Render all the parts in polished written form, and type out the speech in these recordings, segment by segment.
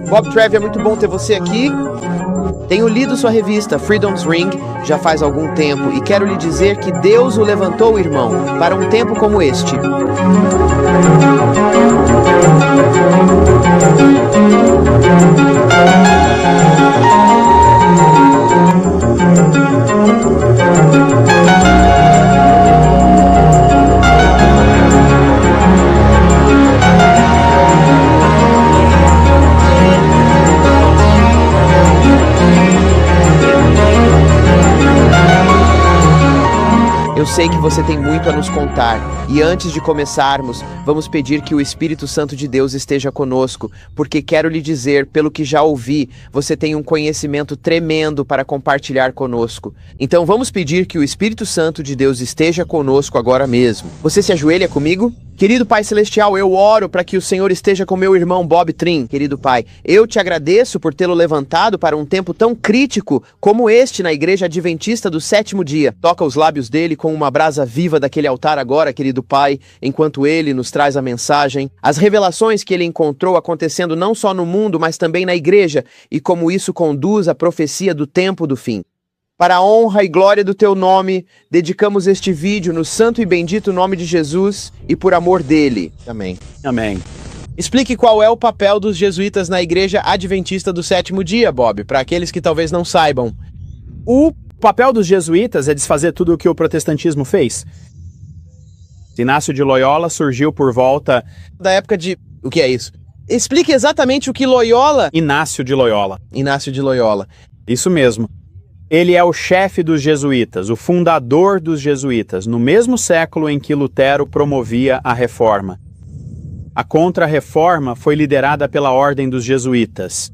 Bob Trev, é muito bom ter você aqui. Tenho lido sua revista Freedom's Ring já faz algum tempo e quero lhe dizer que Deus o levantou, irmão, para um tempo como este. Eu sei que você tem muito a nos contar, e antes de começarmos, vamos pedir que o Espírito Santo de Deus esteja conosco, porque quero lhe dizer, pelo que já ouvi, você tem um conhecimento tremendo para compartilhar conosco. Então vamos pedir que o Espírito Santo de Deus esteja conosco agora mesmo. Você se ajoelha comigo? Querido Pai Celestial, eu oro para que o Senhor esteja com meu irmão Bob Trim. Querido Pai, eu te agradeço por tê-lo levantado para um tempo tão crítico como este na Igreja Adventista do Sétimo Dia. Toca os lábios dele com uma brasa viva daquele altar agora, querido Pai, enquanto ele nos traz a mensagem, as revelações que ele encontrou acontecendo não só no mundo, mas também na Igreja, e como isso conduz à profecia do tempo do fim. Para a honra e glória do teu nome, dedicamos este vídeo no santo e bendito nome de Jesus e por amor dele. Amém. Amém. Explique qual é o papel dos jesuítas na Igreja Adventista do Sétimo Dia, Bob, para aqueles que talvez não saibam. O papel dos jesuítas é desfazer tudo o que o protestantismo fez. Inácio de Loyola surgiu por volta da época de... O que é isso? Explique exatamente o que Loyola... Inácio de Loyola. Inácio de Loyola. Isso mesmo. Ele é o chefe dos jesuítas, o fundador dos jesuítas, no mesmo século em que Lutero promovia a reforma. A Contra-Reforma foi liderada pela Ordem dos Jesuítas.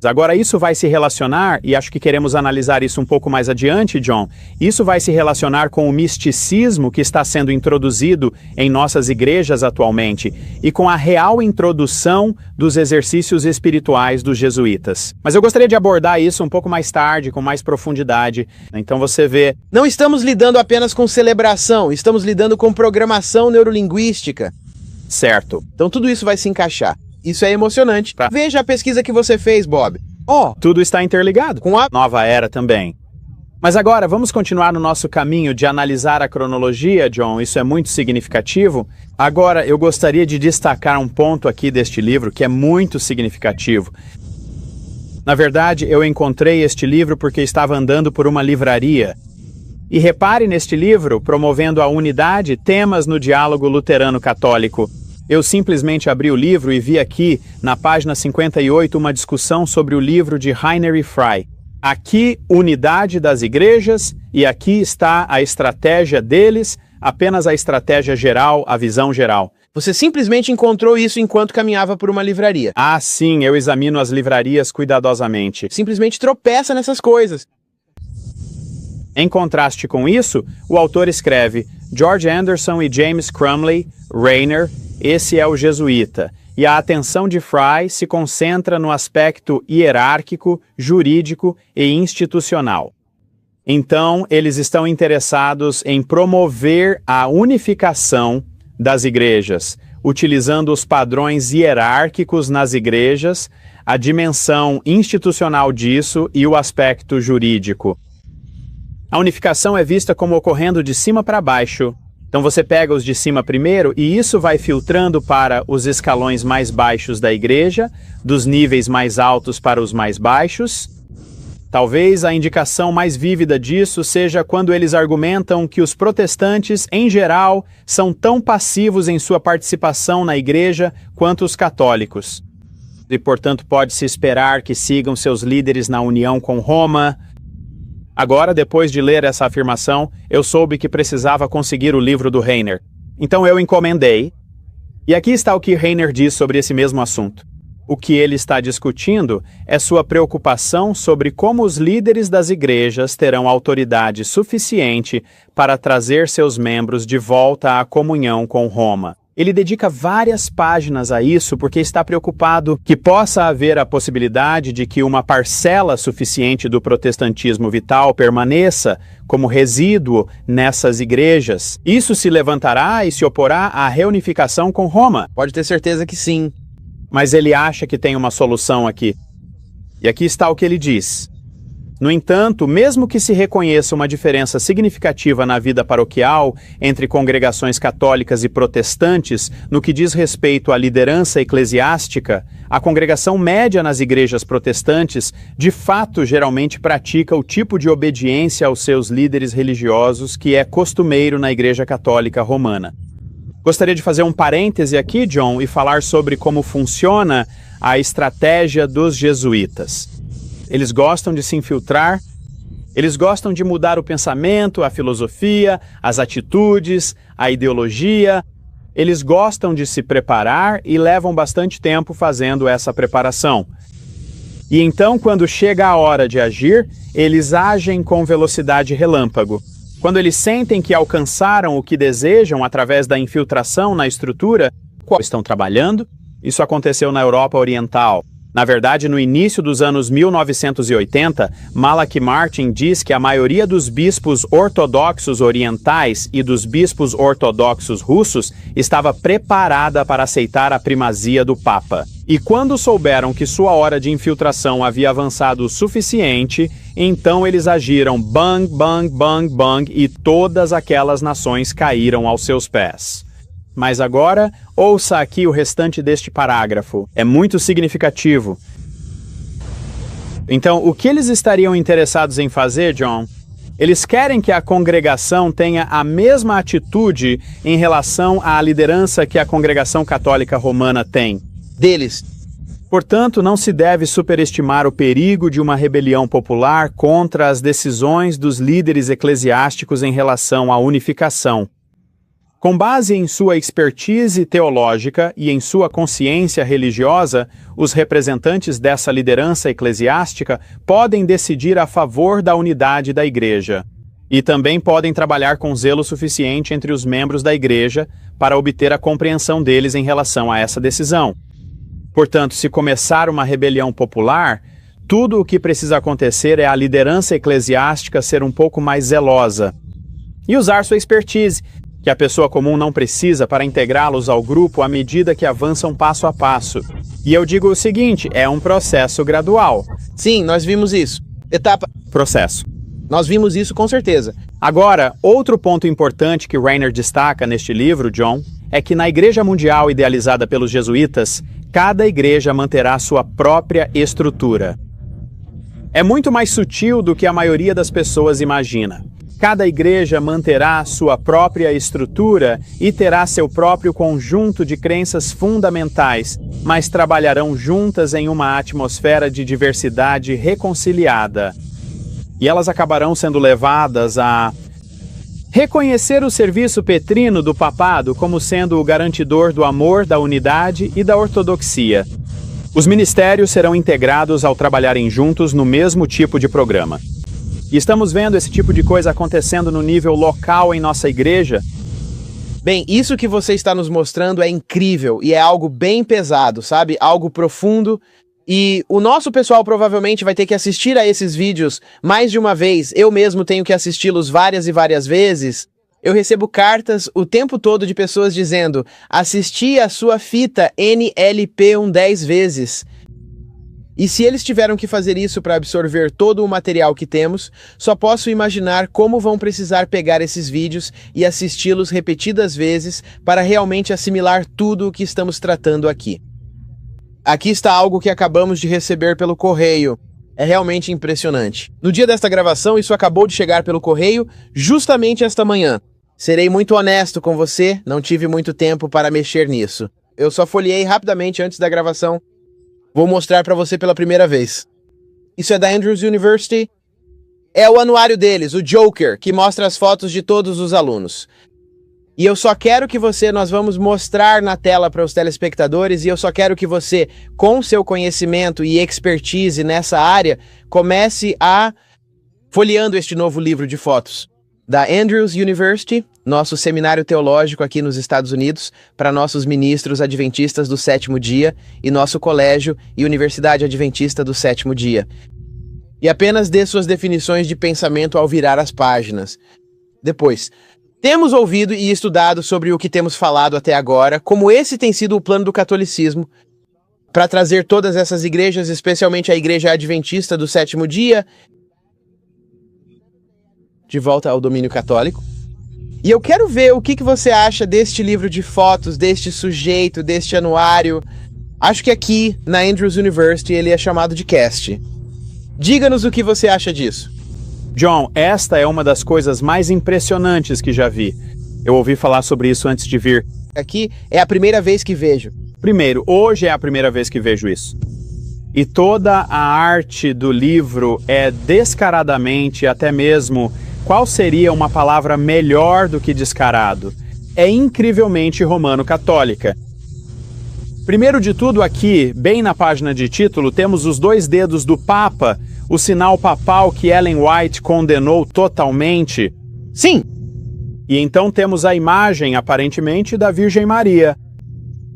Agora isso vai se relacionar, e acho que queremos analisar isso um pouco mais adiante, John, isso vai se relacionar com o misticismo que está sendo introduzido em nossas igrejas atualmente e com a real introdução dos exercícios espirituais dos jesuítas. Mas eu gostaria de abordar isso um pouco mais tarde, com mais profundidade. Então você vê... Não estamos lidando apenas com celebração, estamos lidando com programação neurolinguística. Certo. Então tudo isso vai se encaixar. Isso é emocionante. Tá. Veja a pesquisa que você fez, Bob. Tudo está interligado com a nova era também. Mas agora, vamos continuar no nosso caminho de analisar a cronologia, John. Isso é muito significativo. Agora, eu gostaria de destacar um ponto aqui deste livro que é muito significativo. Na verdade, eu encontrei este livro porque estava andando por uma livraria. E repare neste livro, promovendo a unidade, temas no diálogo luterano-católico. Eu simplesmente abri o livro e vi aqui, na página 58, uma discussão sobre o livro de Rainer e Frey. Aqui, unidade das igrejas, e aqui está a estratégia deles, apenas a estratégia geral, a visão geral. Você simplesmente encontrou isso enquanto caminhava por uma livraria. Ah, sim, eu examino as livrarias cuidadosamente. Simplesmente tropeça nessas coisas. Em contraste com isso, o autor escreve George Anderson e James Crumley, Rainer, esse é o jesuíta, e a atenção de Frey se concentra no aspecto hierárquico, jurídico e institucional. Então, eles estão interessados em promover a unificação das igrejas, utilizando os padrões hierárquicos nas igrejas, a dimensão institucional disso e o aspecto jurídico. A unificação é vista como ocorrendo de cima para baixo. Então você pega os de cima primeiro e isso vai filtrando para os escalões mais baixos da igreja, dos níveis mais altos para os mais baixos. Talvez a indicação mais vívida disso seja quando eles argumentam que os protestantes, em geral, são tão passivos em sua participação na igreja quanto os católicos. E, portanto, pode-se esperar que sigam seus líderes na união com Roma. Agora, depois de ler essa afirmação, eu soube que precisava conseguir o livro do Rainer. Então eu encomendei. E aqui está o que Rainer diz sobre esse mesmo assunto. O que ele está discutindo é sua preocupação sobre como os líderes das igrejas terão autoridade suficiente para trazer seus membros de volta à comunhão com Roma. Ele dedica várias páginas a isso porque está preocupado que possa haver a possibilidade de que uma parcela suficiente do protestantismo vital permaneça como resíduo nessas igrejas. Isso se levantará e se oporá à reunificação com Roma. Pode ter certeza que sim. Mas ele acha que tem uma solução aqui. E aqui está o que ele diz. No entanto, mesmo que se reconheça uma diferença significativa na vida paroquial entre congregações católicas e protestantes no que diz respeito à liderança eclesiástica, a congregação média nas igrejas protestantes, de fato, geralmente pratica o tipo de obediência aos seus líderes religiosos que é costumeiro na Igreja Católica Romana. Gostaria de fazer um parêntese aqui, John, e falar sobre como funciona a estratégia dos jesuítas. Eles gostam de se infiltrar, eles gostam de mudar o pensamento, a filosofia, as atitudes, a ideologia. Eles gostam de se preparar e levam bastante tempo fazendo essa preparação. E então, quando chega a hora de agir, eles agem com velocidade relâmpago. Quando eles sentem que alcançaram o que desejam através da infiltração na estrutura, qual estão trabalhando, isso aconteceu na Europa Oriental. Na verdade, no início dos anos 1980, Malachi Martin diz que a maioria dos bispos ortodoxos orientais e dos bispos ortodoxos russos estava preparada para aceitar a primazia do Papa. E quando souberam que sua hora de infiltração havia avançado o suficiente, então eles agiram bang, bang, bang, bang e todas aquelas nações caíram aos seus pés. Mas agora, ouça aqui o restante deste parágrafo. É muito significativo. Então, o que eles estariam interessados em fazer, John? Eles querem que a congregação tenha a mesma atitude em relação à liderança que a congregação católica romana tem. Deles. Portanto, não se deve superestimar o perigo de uma rebelião popular contra as decisões dos líderes eclesiásticos em relação à unificação. Com base em sua expertise teológica e em sua consciência religiosa, os representantes dessa liderança eclesiástica podem decidir a favor da unidade da Igreja. E também podem trabalhar com zelo suficiente entre os membros da Igreja para obter a compreensão deles em relação a essa decisão. Portanto, se começar uma rebelião popular, tudo o que precisa acontecer é a liderança eclesiástica ser um pouco mais zelosa e usar sua expertise, que a pessoa comum não precisa para integrá-los ao grupo à medida que avançam passo a passo. E eu digo o seguinte, é um processo gradual. Sim, nós vimos isso. Processo. Nós vimos isso com certeza. Agora, outro ponto importante que Rainer destaca neste livro, John, é que na Igreja Mundial idealizada pelos jesuítas, cada igreja manterá sua própria estrutura. É muito mais sutil do que a maioria das pessoas imagina. Cada igreja manterá sua própria estrutura e terá seu próprio conjunto de crenças fundamentais, mas trabalharão juntas em uma atmosfera de diversidade reconciliada. E elas acabarão sendo levadas a reconhecer o serviço petrino do papado como sendo o garantidor do amor, da unidade e da ortodoxia. Os ministérios serão integrados ao trabalharem juntos no mesmo tipo de programa. E estamos vendo esse tipo de coisa acontecendo no nível local em nossa igreja. Bem, isso que você está nos mostrando é incrível e é algo bem pesado, sabe? Algo profundo. E o nosso pessoal provavelmente vai ter que assistir a esses vídeos mais de uma vez. Eu mesmo tenho que assisti-los várias e várias vezes. Eu recebo cartas o tempo todo de pessoas dizendo: assisti a sua fita NLP 10 vezes. E se eles tiveram que fazer isso para absorver todo o material que temos, só posso imaginar como vão precisar pegar esses vídeos e assisti-los repetidas vezes para realmente assimilar tudo o que estamos tratando aqui. Aqui está algo que acabamos de receber pelo correio. É realmente impressionante. No dia desta gravação, isso acabou de chegar pelo correio justamente esta manhã. Serei muito honesto com você, não tive muito tempo para mexer nisso. Eu só folheei rapidamente antes da gravação. Vou mostrar para você pela primeira vez. Isso é da Andrews University. É o anuário deles, o Joker, que mostra as fotos de todos os alunos. E eu só quero que nós vamos mostrar na tela para os telespectadores, e eu só quero que você, com seu conhecimento e expertise nessa área, comece a folheando este novo livro de fotos da Andrews University, nosso seminário teológico aqui nos Estados Unidos, para nossos ministros adventistas do sétimo dia e nosso colégio e Universidade Adventista do sétimo dia. E apenas dê suas definições de pensamento ao virar as páginas. Depois, temos ouvido e estudado sobre o que temos falado até agora, como esse tem sido o plano do catolicismo, para trazer todas essas igrejas, especialmente a Igreja Adventista do sétimo dia, de volta ao domínio católico. E eu quero ver o que você acha deste livro de fotos, deste sujeito, deste anuário. Acho que aqui, na Andrews University, ele é chamado de cast. Diga-nos o que você acha disso. John, esta é uma das coisas mais impressionantes que já vi. Eu ouvi falar sobre isso antes de vir. Aqui é a primeira vez que vejo. Primeiro, hoje é a primeira vez que vejo isso. E toda a arte do livro é descaradamente, até mesmo, qual seria uma palavra melhor do que descarado? É incrivelmente romano-católica. Primeiro de tudo aqui, bem na página de título, temos os dois dedos do Papa, o sinal papal que Ellen White condenou totalmente. Sim! E então temos a imagem, aparentemente, da Virgem Maria.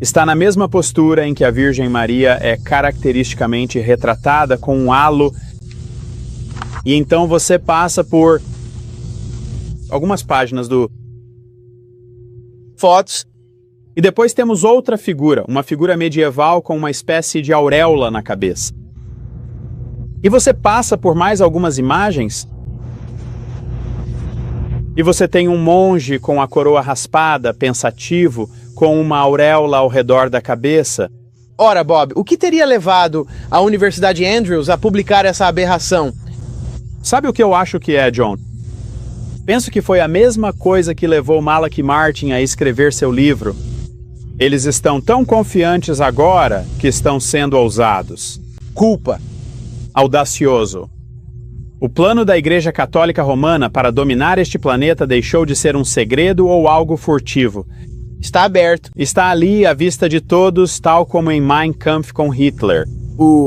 Está na mesma postura em que a Virgem Maria é caracteristicamente retratada com um halo. E então você passa por algumas páginas do fotos. E depois temos outra figura, uma figura medieval com uma espécie de auréola na cabeça. E você passa por mais algumas imagens. E você tem um monge com a coroa raspada, pensativo, com uma auréola ao redor da cabeça. Ora, Bob, o que teria levado a Universidade Andrews a publicar essa aberração? Sabe o que eu acho que é, John? Penso que foi a mesma coisa que levou Malachi Martin a escrever seu livro. Eles estão tão confiantes agora que estão sendo ousados. Culpa. Audacioso. O plano da Igreja Católica Romana para dominar este planeta deixou de ser um segredo ou algo furtivo. Está aberto. Está ali à vista de todos, tal como em Mein Kampf com Hitler.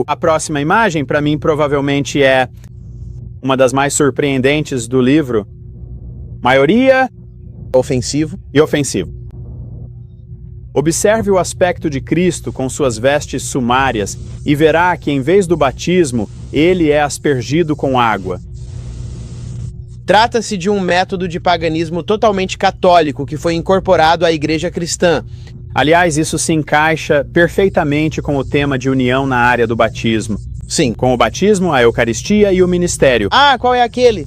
A próxima imagem, para mim, provavelmente é uma das mais surpreendentes do livro. Maioria ofensivo e ofensivo. Observe o aspecto de Cristo com suas vestes sumárias e verá que, em vez do batismo, ele é aspergido com água. Trata-se de um método de paganismo totalmente católico que foi incorporado à Igreja Cristã. Aliás, isso se encaixa perfeitamente com o tema de união na área do batismo. Sim. Com o batismo, a Eucaristia e o ministério. Ah, qual é aquele?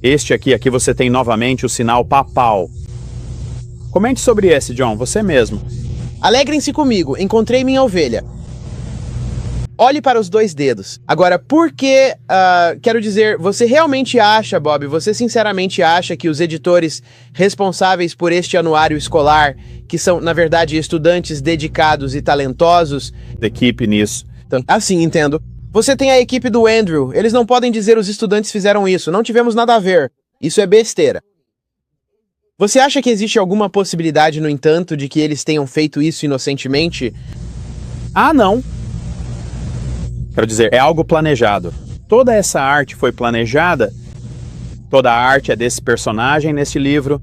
Este aqui você tem novamente o sinal papal. Comente sobre esse, John, você mesmo. Alegrem-se comigo, encontrei minha ovelha. Olhe para os dois dedos. Agora, por que, quero dizer, você realmente acha, Bob, você sinceramente acha que os editores responsáveis por este anuário escolar, que são, na verdade, estudantes dedicados e talentosos... Equipe nisso. Assim, entendo. Você tem a equipe do Andrew, eles não podem dizer os estudantes fizeram isso, não tivemos nada a ver. Isso é besteira. Você acha que existe alguma possibilidade, no entanto, de que eles tenham feito isso inocentemente? Ah, não. Quero dizer, é algo planejado. Toda essa arte foi planejada. Toda a arte é desse personagem nesse livro.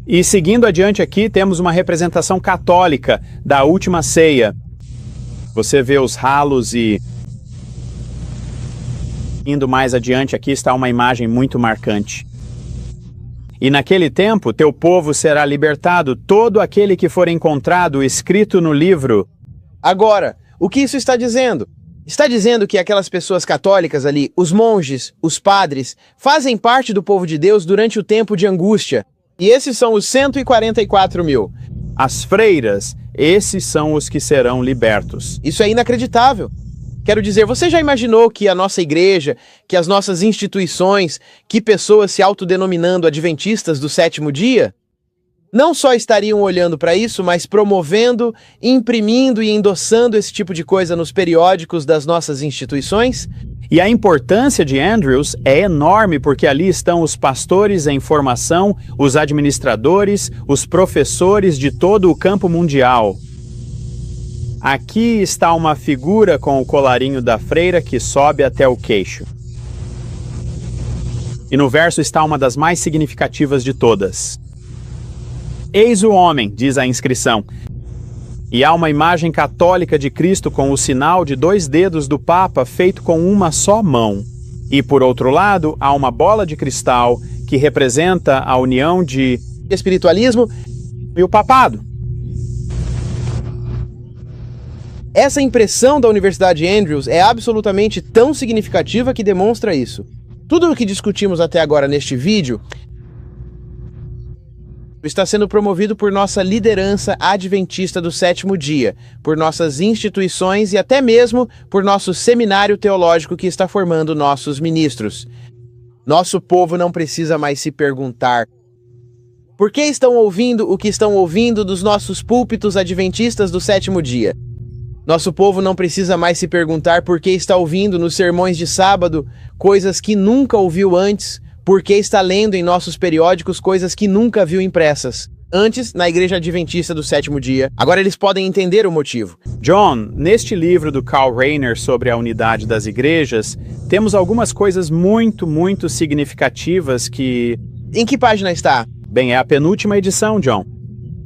E seguindo adiante aqui, temos uma representação católica da Última Ceia. Você vê os ralos e... Indo mais adiante aqui está uma imagem muito marcante. E naquele tempo, teu povo será libertado, todo aquele que for encontrado escrito no livro. Agora, o que isso está dizendo? Está dizendo que aquelas pessoas católicas ali, os monges, os padres, fazem parte do povo de Deus durante o tempo de angústia. E esses são os 144 mil. As freiras, esses são os que serão libertos. Isso é inacreditável. Quero dizer, você já imaginou que a nossa igreja, que as nossas instituições, que pessoas se autodenominando adventistas do sétimo dia, não só estariam olhando para isso, mas promovendo, imprimindo e endossando esse tipo de coisa nos periódicos das nossas instituições? E a importância de Andrews é enorme porque ali estão os pastores em formação, os administradores, os professores de todo o campo mundial. Aqui está uma figura com o colarinho da freira que sobe até o queixo. E no verso está uma das mais significativas de todas. Eis o homem, diz a inscrição. E há uma imagem católica de Cristo com o sinal de 2 dedos do Papa feito com uma só mão. E por outro lado, há uma bola de cristal que representa a união de espiritualismo e o papado. Essa impressão da Universidade Andrews é absolutamente tão significativa que demonstra isso. Tudo o que discutimos até agora neste vídeo está sendo promovido por nossa liderança adventista do 7º dia, por nossas instituições e até mesmo por nosso seminário teológico que está formando nossos ministros. Nosso povo não precisa mais se perguntar por que estão ouvindo o que estão ouvindo dos nossos púlpitos adventistas do 7º dia. Nosso povo não precisa mais se perguntar por que está ouvindo nos sermões de sábado coisas que nunca ouviu antes, por que está lendo em nossos periódicos coisas que nunca viu impressas antes na Igreja Adventista do 7º dia. Agora eles podem entender o motivo. John, neste livro do Karl Rahner sobre a unidade das igrejas, temos algumas coisas muito significativas que... Em que página está? Bem, é a penúltima edição, John.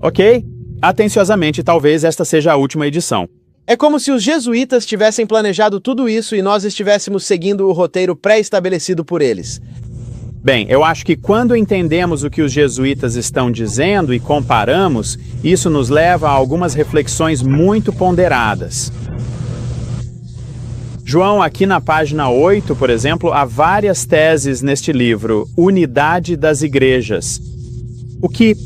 Ok? Atenciosamente, talvez esta seja a última edição. É como se os jesuítas tivessem planejado tudo isso e nós estivéssemos seguindo o roteiro pré-estabelecido por eles. Bem, eu acho que quando entendemos o que os jesuítas estão dizendo e comparamos, isso nos leva a algumas reflexões muito ponderadas. João, aqui na página 8, por exemplo, há várias teses neste livro, Unidade das Igrejas. O que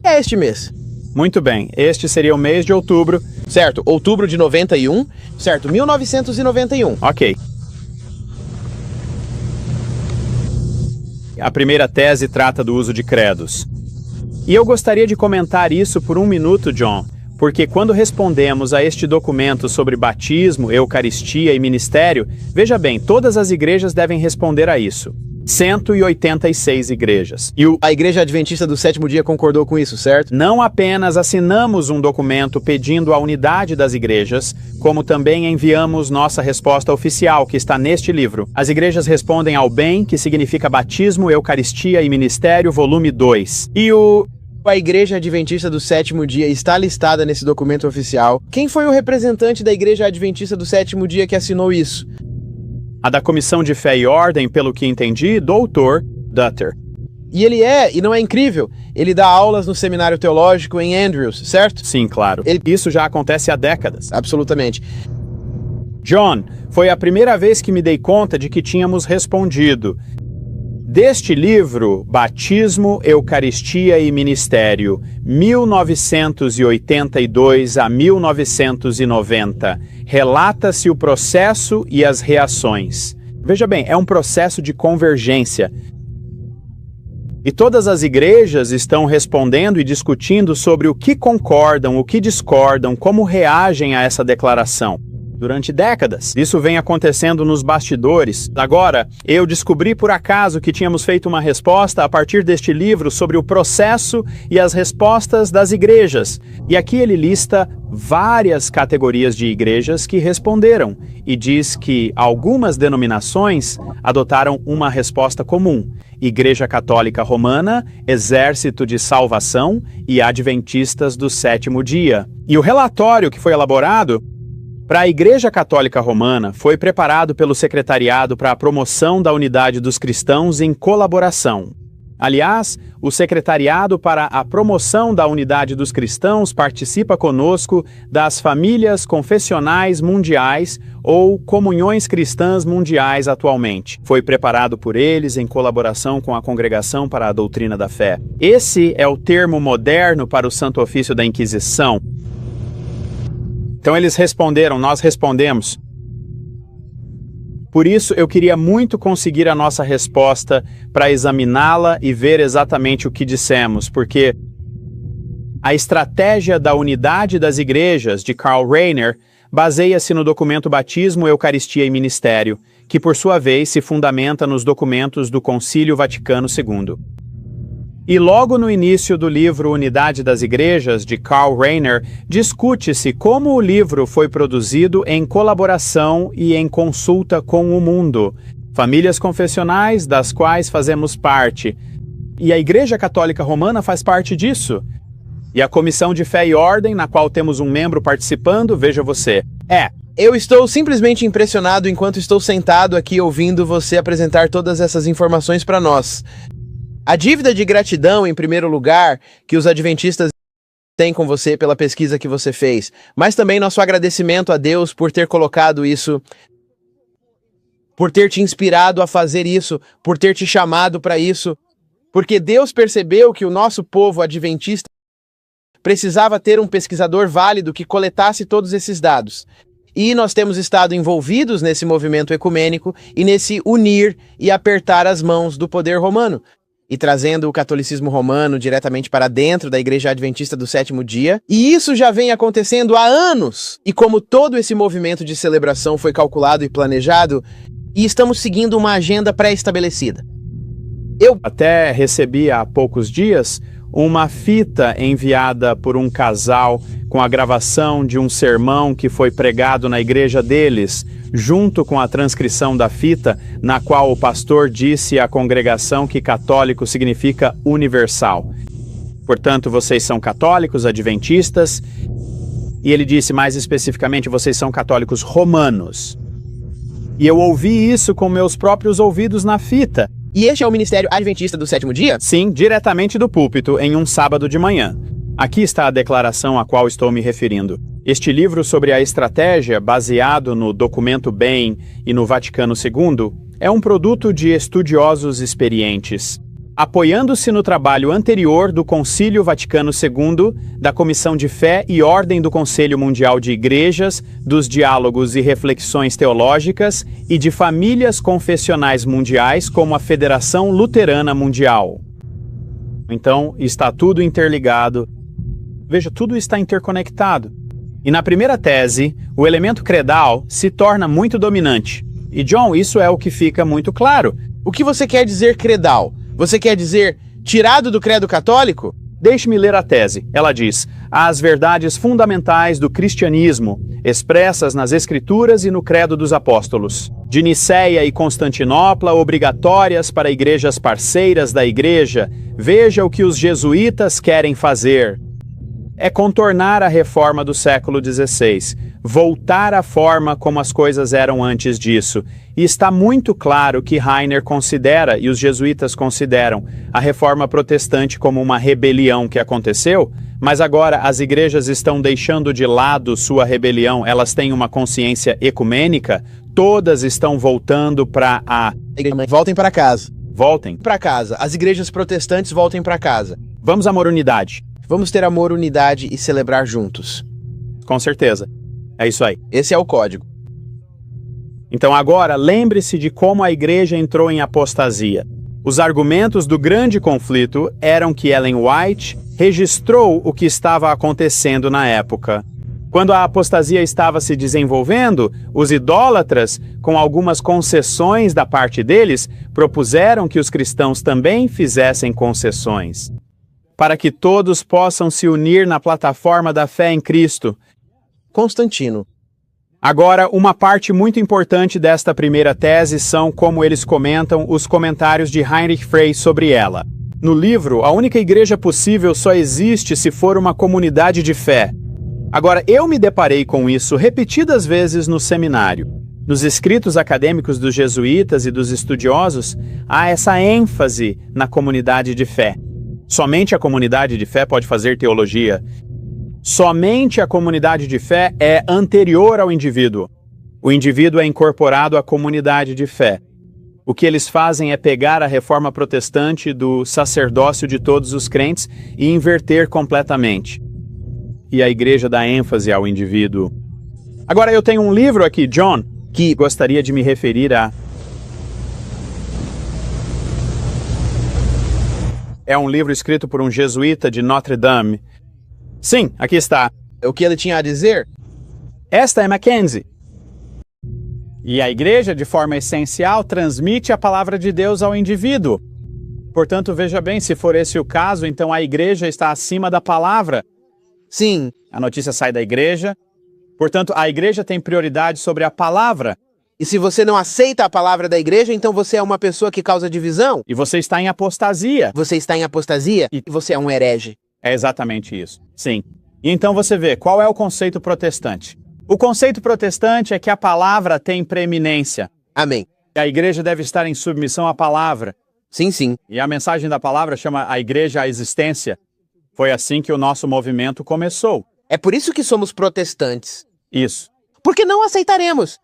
é este mês? Muito bem, este seria o mês de outubro. Certo, outubro de 91, certo, 1991. Ok. A primeira tese trata do uso de credos. E eu gostaria de comentar isso por 1 minuto, John, porque quando respondemos a este documento sobre batismo, eucaristia e ministério, veja bem, todas as igrejas devem responder a isso. 186 igrejas. E a Igreja Adventista do 7º dia concordou com isso, certo? Não apenas assinamos um documento pedindo a unidade das igrejas, como também enviamos nossa resposta oficial, que está neste livro. As igrejas respondem ao bem, que significa batismo, eucaristia e ministério, volume 2. E a Igreja Adventista do 7º dia está listada nesse documento oficial. Quem foi o representante da Igreja Adventista do 7º dia que assinou isso? A da Comissão de Fé e Ordem, pelo que entendi, Dr. Dutter. E não é incrível? Ele dá aulas no seminário teológico em Andrews, certo? Sim, claro. Isso já acontece há décadas. Absolutamente. John, foi a primeira vez que me dei conta de que tínhamos respondido. Deste livro, Batismo, Eucaristia e Ministério, 1982 a 1990, relata-se o processo e as reações. Veja bem, é um processo de convergência. E todas as igrejas estão respondendo e discutindo sobre o que concordam, o que discordam, como reagem a essa declaração. Durante décadas, isso vem acontecendo nos bastidores. Agora, eu descobri por acaso que tínhamos feito uma resposta a partir deste livro sobre o processo e as respostas das igrejas. E aqui ele lista várias categorias de igrejas que responderam e diz que algumas denominações adotaram uma resposta comum. Igreja Católica Romana, Exército de Salvação e Adventistas do 7º dia. E o relatório que foi elaborado para a Igreja Católica Romana foi preparado pelo Secretariado para a Promoção da Unidade dos Cristãos em Colaboração. Aliás, o Secretariado para a Promoção da Unidade dos Cristãos participa conosco das Famílias Confessionais Mundiais ou Comunhões Cristãs Mundiais atualmente. Foi preparado por eles em colaboração com a Congregação para a Doutrina da Fé. Esse é o termo moderno para o Santo Ofício da Inquisição. Então eles responderam, nós respondemos. Por isso eu queria muito conseguir a nossa resposta para examiná-la e ver exatamente o que dissemos, porque a estratégia da unidade das igrejas de Karl Rahner baseia-se no documento Batismo, Eucaristia e Ministério, que por sua vez se fundamenta nos documentos do Concílio Vaticano II. E logo no início do livro Unidade das Igrejas, de Karl Rahner, discute-se como o livro foi produzido em colaboração e em consulta com o mundo. famílias confessionais das quais fazemos parte. E a Igreja Católica Romana faz parte disso. E a Comissão de Fé e Ordem, na qual temos um membro participando, veja você. Eu estou simplesmente impressionado enquanto estou sentado aqui ouvindo você apresentar todas essas informações para nós. A dívida de gratidão, em primeiro lugar, que os adventistas têm com você pela pesquisa que você fez, mas também nosso agradecimento a Deus por ter colocado isso, por ter te inspirado a fazer isso, por ter te chamado para isso, porque Deus percebeu que o nosso povo adventista precisava ter um pesquisador válido que coletasse todos esses dados. E nós temos estado envolvidos nesse movimento ecumênico e nesse unir e apertar as mãos do poder romano, e trazendo o catolicismo romano diretamente para dentro da Igreja Adventista do Sétimo Dia. E isso já vem acontecendo há anos. E como todo esse movimento de celebração foi calculado e planejado, e estamos seguindo uma agenda pré-estabelecida. Eu até recebi há poucos dias uma fita enviada por um casal com a gravação de um sermão que foi pregado na igreja deles, junto com a transcrição da fita, na qual o pastor disse à congregação que católico significa universal. Portanto, vocês são católicos, adventistas, e ele disse mais especificamente, vocês são católicos romanos. E eu ouvi isso com meus próprios ouvidos na fita. E este é o Ministério Adventista do Sétimo Dia? Sim, diretamente do púlpito, em um sábado de manhã. Aqui está a declaração a qual estou me referindo. Este livro sobre a estratégia, baseado no Documento Bain e no Vaticano II, é um produto de estudiosos experientes, apoiando-se no trabalho anterior do Concílio Vaticano II, da Comissão de Fé e Ordem do Conselho Mundial de Igrejas, dos Diálogos e Reflexões Teológicas e de famílias confessionais mundiais como a Federação Luterana Mundial. Então, está tudo interligado. Veja, tudo está interconectado. E na primeira tese, o elemento credal se torna muito dominante. E John, isso é o que fica muito claro. O que você quer dizer credal? Você quer dizer tirado do credo católico? Deixe-me ler a tese. Ela diz: as verdades fundamentais do cristianismo, expressas nas Escrituras e no Credo dos Apóstolos, de Nicéia e Constantinopla, obrigatórias para igrejas parceiras da Igreja. Veja o que os jesuítas querem fazer. É contornar a reforma do século XVI, voltar à forma como as coisas eram antes disso. E está muito claro que Rainer considera, e os jesuítas consideram, a reforma protestante como uma rebelião que aconteceu, mas agora as igrejas estão deixando de lado sua rebelião, elas têm uma consciência ecumênica, todas estão voltando para a... Voltem para casa. Voltem para casa. As igrejas protestantes voltem para casa. Vamos amor, unidade. Vamos ter amor, unidade e celebrar juntos. Com certeza. É isso aí. Esse é o código. Então agora, lembre-se de como a igreja entrou em apostasia. Os argumentos do grande conflito eram que Ellen White registrou o que estava acontecendo na época. Quando a apostasia estava se desenvolvendo, os idólatras, com algumas concessões da parte deles, propuseram que os cristãos também fizessem concessões, para que todos possam se unir na plataforma da fé em Cristo. Constantino. Agora, uma parte muito importante desta primeira tese são, como eles comentam, os comentários de Heinrich Frey sobre ela. No livro, a única igreja possível só existe se for uma comunidade de fé. Agora, eu me deparei com isso repetidas vezes no seminário. Nos escritos acadêmicos dos jesuítas e dos estudiosos, há essa ênfase na comunidade de fé. Somente a comunidade de fé pode fazer teologia. Somente a comunidade de fé é anterior ao indivíduo. O indivíduo é incorporado à comunidade de fé. O que eles fazem é pegar a reforma protestante do sacerdócio de todos os crentes e inverter completamente. E a igreja dá ênfase ao indivíduo. Agora eu tenho um livro aqui, John, que gostaria de me referir a... É um livro escrito por um jesuíta de Notre Dame. Sim, aqui está. O que ele tinha a dizer? Esta é Mackenzie. E a igreja, de forma essencial, transmite a palavra de Deus ao indivíduo. Portanto, veja bem, se for esse o caso, então a igreja está acima da palavra. Sim. A notícia sai da igreja. Portanto, a igreja tem prioridade sobre a palavra. E se você não aceita a palavra da igreja, então você é uma pessoa que causa divisão. E você está em apostasia. Você está em apostasia e você é um herege. É exatamente isso. Sim. E então você vê, qual é o conceito protestante? O conceito protestante é que a palavra tem preeminência. Amém. A igreja deve estar em submissão à palavra. Sim, sim. E a mensagem da palavra chama a igreja à existência. Foi assim que o nosso movimento começou. É por isso que somos protestantes. Isso. Porque não aceitaremos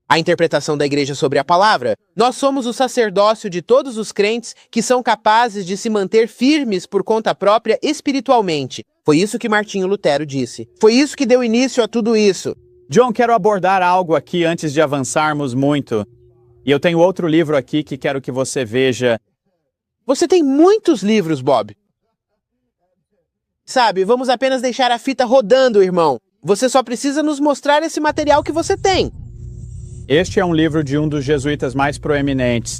a interpretação da igreja sobre a palavra. Nós somos o sacerdócio de todos os crentes que são capazes de se manter firmes por conta própria espiritualmente. Foi isso que Martinho Lutero disse. Foi isso que deu início a tudo isso. John, quero abordar algo aqui antes de avançarmos muito. E eu tenho outro livro aqui que quero que você veja. Você tem muitos livros, Bob. Sabe, vamos apenas deixar a fita rodando, irmão. Você só precisa nos mostrar esse material que você tem. Este é um livro de um dos jesuítas mais proeminentes,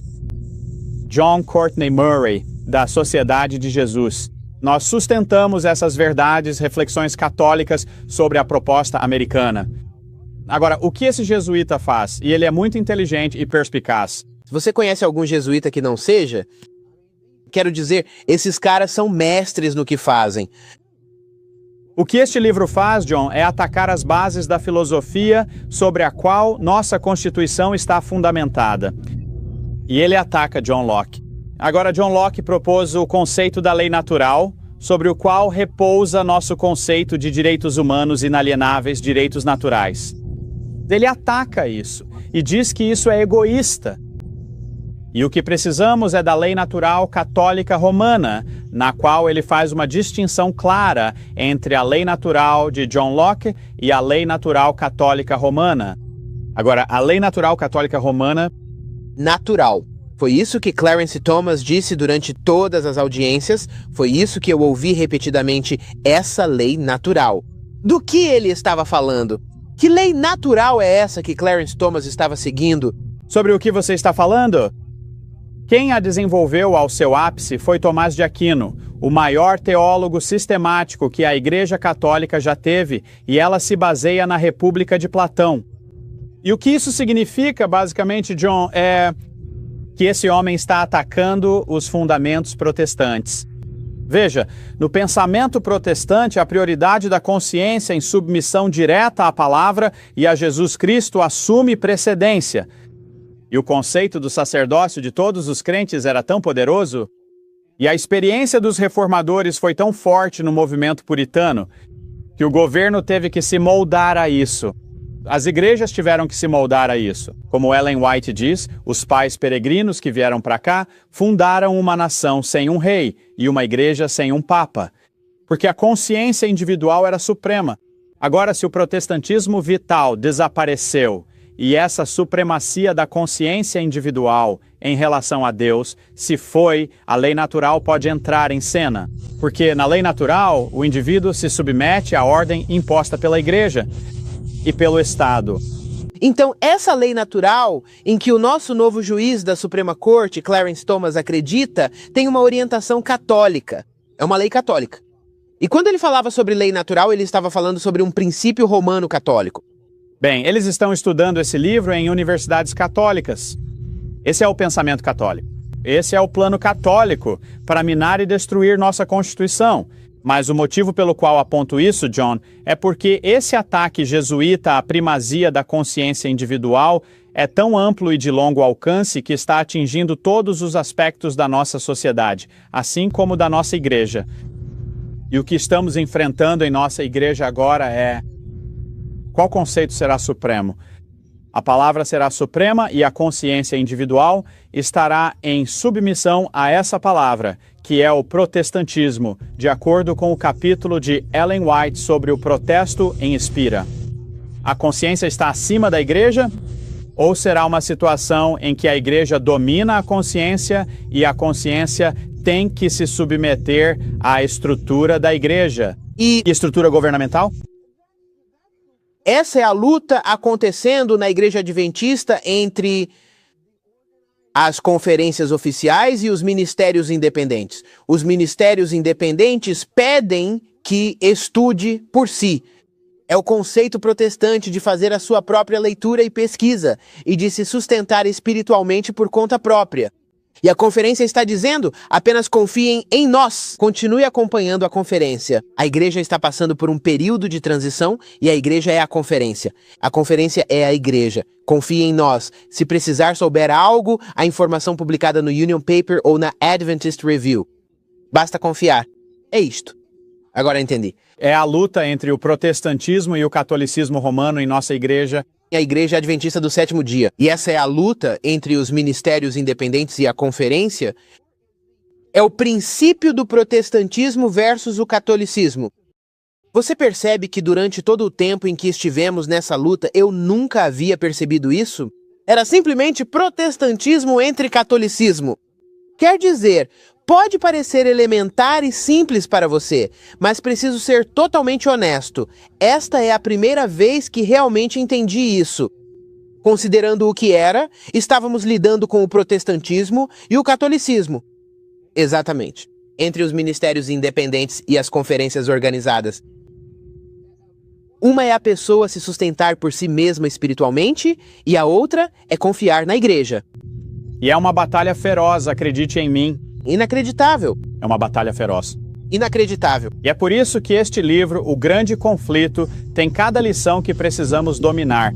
John Courtney Murray, da Sociedade de Jesus. Nós sustentamos essas verdades, reflexões católicas sobre a proposta americana. Agora, o que esse jesuíta faz? E ele é muito inteligente e perspicaz. Se você conhece algum jesuíta que não seja, quero dizer, esses caras são mestres no que fazem. O que este livro faz, John, é atacar as bases da filosofia sobre a qual nossa Constituição está fundamentada. E ele ataca John Locke. Agora, John Locke propôs o conceito da lei natural, sobre o qual repousa nosso conceito de direitos humanos inalienáveis, direitos naturais. Ele ataca isso e diz que isso é egoísta. E o que precisamos é da lei natural católica romana, na qual ele faz uma distinção clara entre a lei natural de John Locke e a lei natural católica romana. Agora, a lei natural católica romana... Natural. Foi isso que Clarence Thomas disse durante todas as audiências, foi isso que eu ouvi repetidamente, essa lei natural. Do que ele estava falando? Que lei natural é essa que Clarence Thomas estava seguindo? Sobre o que você está falando? Quem a desenvolveu ao seu ápice foi Tomás de Aquino, o maior teólogo sistemático que a Igreja Católica já teve, e ela se baseia na República de Platão. E o que isso significa, basicamente, John, é que esse homem está atacando os fundamentos protestantes. Veja, no pensamento protestante, a prioridade da consciência em submissão direta à palavra e a Jesus Cristo assume precedência. E o conceito do sacerdócio de todos os crentes era tão poderoso, e a experiência dos reformadores foi tão forte no movimento puritano, que o governo teve que se moldar a isso. As igrejas tiveram que se moldar a isso. Como Ellen White diz, os pais peregrinos que vieram para cá fundaram uma nação sem um rei e uma igreja sem um papa, porque a consciência individual era suprema. Agora, se o protestantismo vital desapareceu, e essa supremacia da consciência individual em relação a Deus, se foi, a lei natural pode entrar em cena. Porque na lei natural, o indivíduo se submete à ordem imposta pela igreja e pelo Estado. Então, essa lei natural, em que o nosso novo juiz da Suprema Corte, Clarence Thomas, acredita, tem uma orientação católica. É uma lei católica. E quando ele falava sobre lei natural, ele estava falando sobre um princípio romano católico. Bem, eles estão estudando esse livro em universidades católicas. Esse é o pensamento católico. Esse é o plano católico para minar e destruir nossa Constituição. Mas o motivo pelo qual aponto isso, John, é porque esse ataque jesuíta à primazia da consciência individual é tão amplo e de longo alcance que está atingindo todos os aspectos da nossa sociedade, assim como da nossa igreja. E o que estamos enfrentando em nossa igreja agora é... Qual conceito será supremo? A palavra será suprema e a consciência individual estará em submissão a essa palavra, que é o protestantismo, de acordo com o capítulo de Ellen White sobre o protesto em Spira. A consciência está acima da igreja? Ou será uma situação em que a igreja domina a consciência e a consciência tem que se submeter à estrutura da igreja? E estrutura governamental? Essa é a luta acontecendo na Igreja Adventista entre as conferências oficiais e os ministérios independentes. Os ministérios independentes pedem que estude por si. É o conceito protestante de fazer a sua própria leitura e pesquisa e de se sustentar espiritualmente por conta própria. E a conferência está dizendo, apenas confiem em nós. Continue acompanhando a conferência. A igreja está passando por um período de transição e a igreja é a conferência. A conferência é a igreja. Confie em nós. Se precisar souber algo, a informação publicada no Union Paper ou na Adventist Review. Basta confiar. É isto. Agora entendi. É a luta entre o protestantismo e o catolicismo romano em nossa igreja. A Igreja Adventista do Sétimo Dia. E essa é a luta entre os ministérios independentes e a conferência. É o princípio do protestantismo versus o catolicismo. Você percebe que durante todo o tempo em que estivemos nessa luta, eu nunca havia percebido isso? Era simplesmente protestantismo entre catolicismo. Quer dizer, pode parecer elementar e simples para você, mas preciso ser totalmente honesto. Esta é a primeira vez que realmente entendi isso. Considerando o que era, estávamos lidando com o protestantismo e o catolicismo. Exatamente. Entre os ministérios independentes e as conferências organizadas. Uma é a pessoa se sustentar por si mesma espiritualmente e a outra é confiar na igreja. E é uma batalha feroz, acredite em mim. Inacreditável. É uma batalha feroz. Inacreditável. E é por isso que este livro, O Grande Conflito, tem cada lição que precisamos dominar.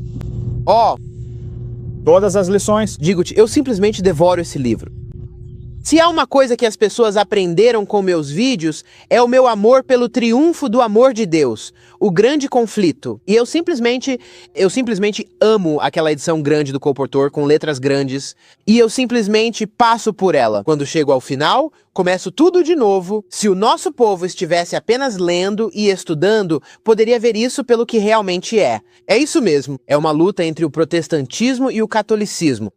Todas as lições. Digo-te, eu simplesmente devoro esse livro. Se há uma coisa que as pessoas aprenderam com meus vídeos, é o meu amor pelo triunfo do amor de Deus, o grande conflito. E eu simplesmente amo aquela edição grande do Colportor, com letras grandes, e eu simplesmente passo por ela. Quando chego ao final, começo tudo de novo. Se o nosso povo estivesse apenas lendo e estudando, poderia ver isso pelo que realmente é. É isso mesmo, é uma luta entre o protestantismo e o catolicismo.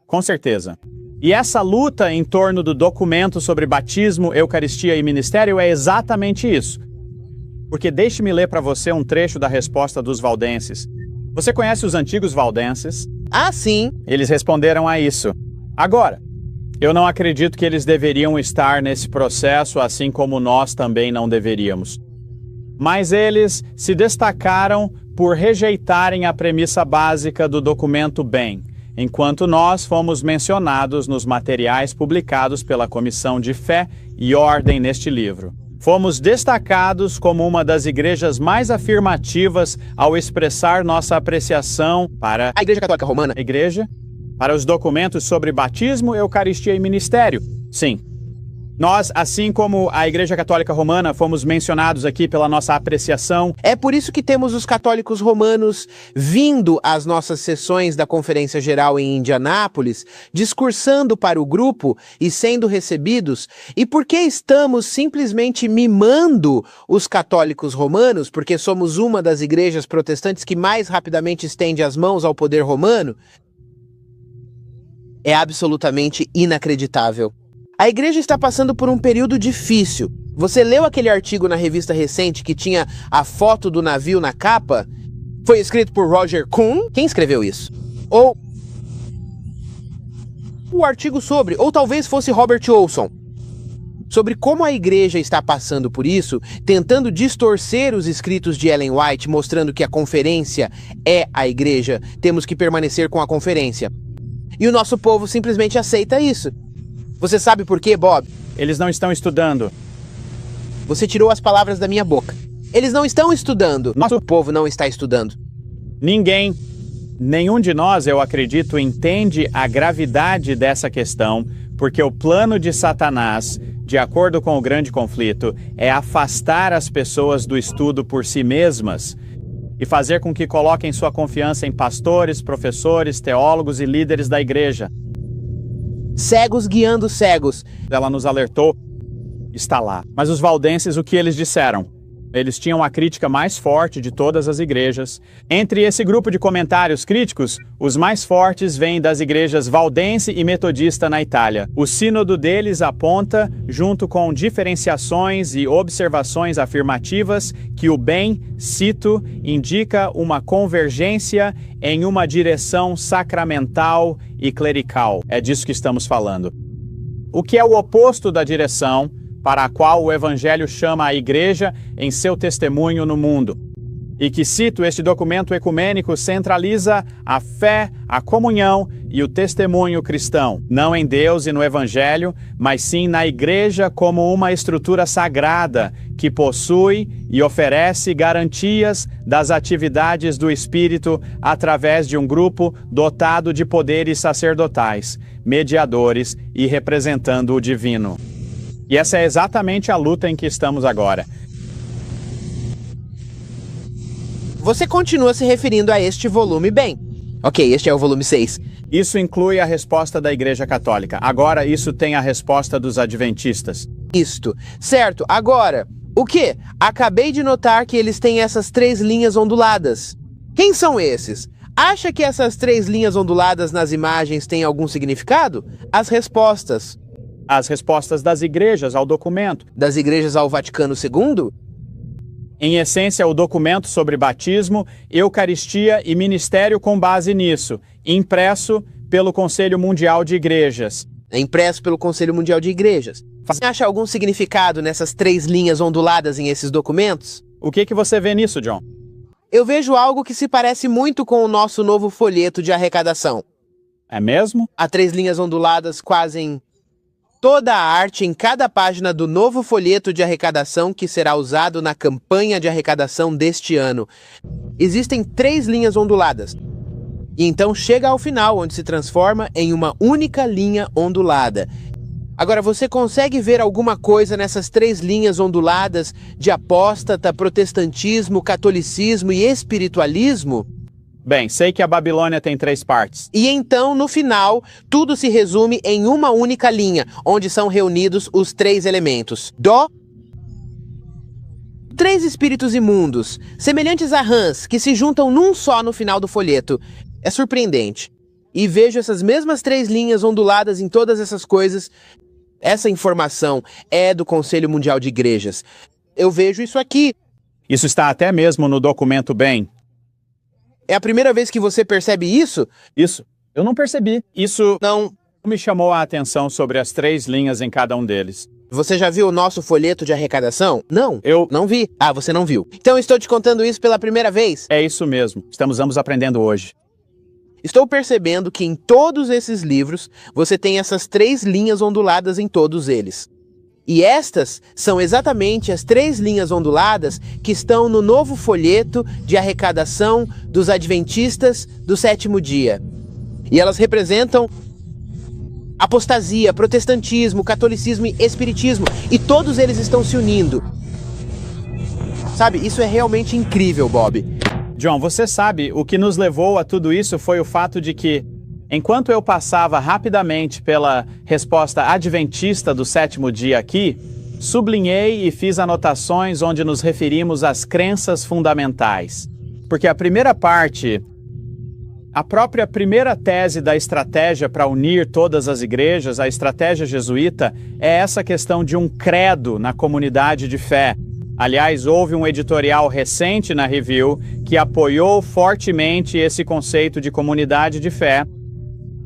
Com certeza. E essa luta em torno do documento sobre batismo, eucaristia e ministério é exatamente isso. Porque deixe-me ler para você um trecho da resposta dos valdenses. Você conhece os antigos valdenses? Ah, sim. Eles responderam a isso. Agora, eu não acredito que eles deveriam estar nesse processo, assim como nós também não deveríamos. Mas eles se destacaram por rejeitarem a premissa básica do documento bem, enquanto nós fomos mencionados nos materiais publicados pela Comissão de Fé e Ordem neste livro. Fomos destacados como uma das igrejas mais afirmativas ao expressar nossa apreciação para a Igreja Católica Romana. Para os documentos sobre batismo, eucaristia e ministério. Sim. Nós, assim como a Igreja Católica Romana, fomos mencionados aqui pela nossa apreciação. É por isso que temos os católicos romanos vindo às nossas sessões da Conferência Geral em Indianápolis, discursando para o grupo e sendo recebidos. E por que estamos simplesmente mimando os católicos romanos, porque somos uma das igrejas protestantes que mais rapidamente estende as mãos ao poder romano? É absolutamente inacreditável. A igreja está passando por um período difícil. Você leu aquele artigo na revista recente que tinha a foto do navio na capa? Foi escrito por Roger Kuhn? Quem escreveu isso? Ou o artigo sobre, ou talvez fosse Robert Olson, sobre como a igreja está passando por isso, tentando distorcer os escritos de Ellen White, mostrando que a conferência é a igreja, temos que permanecer com a conferência. E o nosso povo simplesmente aceita isso. Você sabe por quê, Bob? Eles não estão estudando. Você tirou as palavras da minha boca. Eles não estão estudando. Nosso povo não está estudando. Nenhum de nós, eu acredito, entende a gravidade dessa questão, porque o plano de Satanás, de acordo com o grande conflito, é afastar as pessoas do estudo por si mesmas e fazer com que coloquem sua confiança em pastores, professores, teólogos e líderes da igreja. Cegos guiando cegos. Ela nos alertou, está lá. Mas os valdenses, o que eles disseram? Eles tinham a crítica mais forte de todas as igrejas. Entre esse grupo de comentários críticos, os mais fortes vêm das igrejas valdense e metodista na Itália. O sínodo deles aponta, junto com diferenciações e observações afirmativas, que o bem, cito, indica uma convergência em uma direção sacramental e clerical. É disso que estamos falando. O que é o oposto da direção para a qual o Evangelho chama a igreja em seu testemunho no mundo. E que, cito, este documento ecumênico centraliza a fé, a comunhão e o testemunho cristão, não em Deus e no Evangelho, mas sim na Igreja como uma estrutura sagrada que possui e oferece garantias das atividades do Espírito através de um grupo dotado de poderes sacerdotais, mediadores e representando o divino. E essa é exatamente a luta em que estamos agora. Você continua se referindo a este volume bem. Ok, este é o volume 6. Isso inclui a resposta da Igreja Católica. Agora isso tem a resposta dos adventistas. Isto. Certo, agora, o quê? Acabei de notar que eles têm essas 3 linhas onduladas. Quem são esses? Acha que essas 3 linhas onduladas nas imagens têm algum significado? As respostas. As respostas das igrejas ao documento. Das igrejas ao Vaticano II? Em essência, o documento sobre batismo, eucaristia e ministério com base nisso, impresso pelo Conselho Mundial de Igrejas. É impresso pelo Conselho Mundial de Igrejas. Você acha algum significado nessas 3 linhas onduladas em esses documentos? O que você vê nisso, John? Eu vejo algo que se parece muito com o nosso novo folheto de arrecadação. É mesmo? Há 3 linhas onduladas quase em toda a arte em cada página do novo folheto de arrecadação que será usado na campanha de arrecadação deste ano. Existem 3 linhas onduladas. E então chega ao final, onde se transforma em uma única linha ondulada. Agora, você consegue ver alguma coisa nessas 3 linhas onduladas de apóstata, protestantismo, catolicismo e espiritualismo? Bem, sei que a Babilônia tem 3 partes. E então, no final, tudo se resume em uma única linha, onde são reunidos os 3 elementos. 3 espíritos imundos, semelhantes a rãs, que se juntam num só no final do folheto. É surpreendente. E vejo essas mesmas 3 linhas onduladas em todas essas coisas. Essa informação é do Conselho Mundial de Igrejas. Eu vejo isso aqui. Isso está até mesmo no documento bem. É a primeira vez que você percebe isso? Isso. Eu não percebi. Isso Não. me chamou a atenção sobre as 3 linhas em cada um deles. Você já viu o nosso folheto de arrecadação? Não. Eu Não vi. Ah, você não viu. Então estou te contando isso pela primeira vez. É isso mesmo. Estamos ambos aprendendo hoje. Estou percebendo que em todos esses livros você tem essas 3 linhas onduladas em todos eles. E estas são exatamente as 3 linhas onduladas que estão no novo folheto de arrecadação dos adventistas do 7º dia. E elas representam apostasia, protestantismo, catolicismo e espiritismo. E todos eles estão se unindo. Sabe, isso é realmente incrível, Bob. John, você sabe, o que nos levou a tudo isso foi o fato de que, enquanto eu passava rapidamente pela resposta adventista do 7º dia aqui, sublinhei e fiz anotações onde nos referimos às crenças fundamentais. Porque a primeira parte, a própria primeira tese da estratégia para unir todas as igrejas, a estratégia jesuíta, é essa questão de um credo na comunidade de fé. Aliás, houve um editorial recente na Review que apoiou fortemente esse conceito de comunidade de fé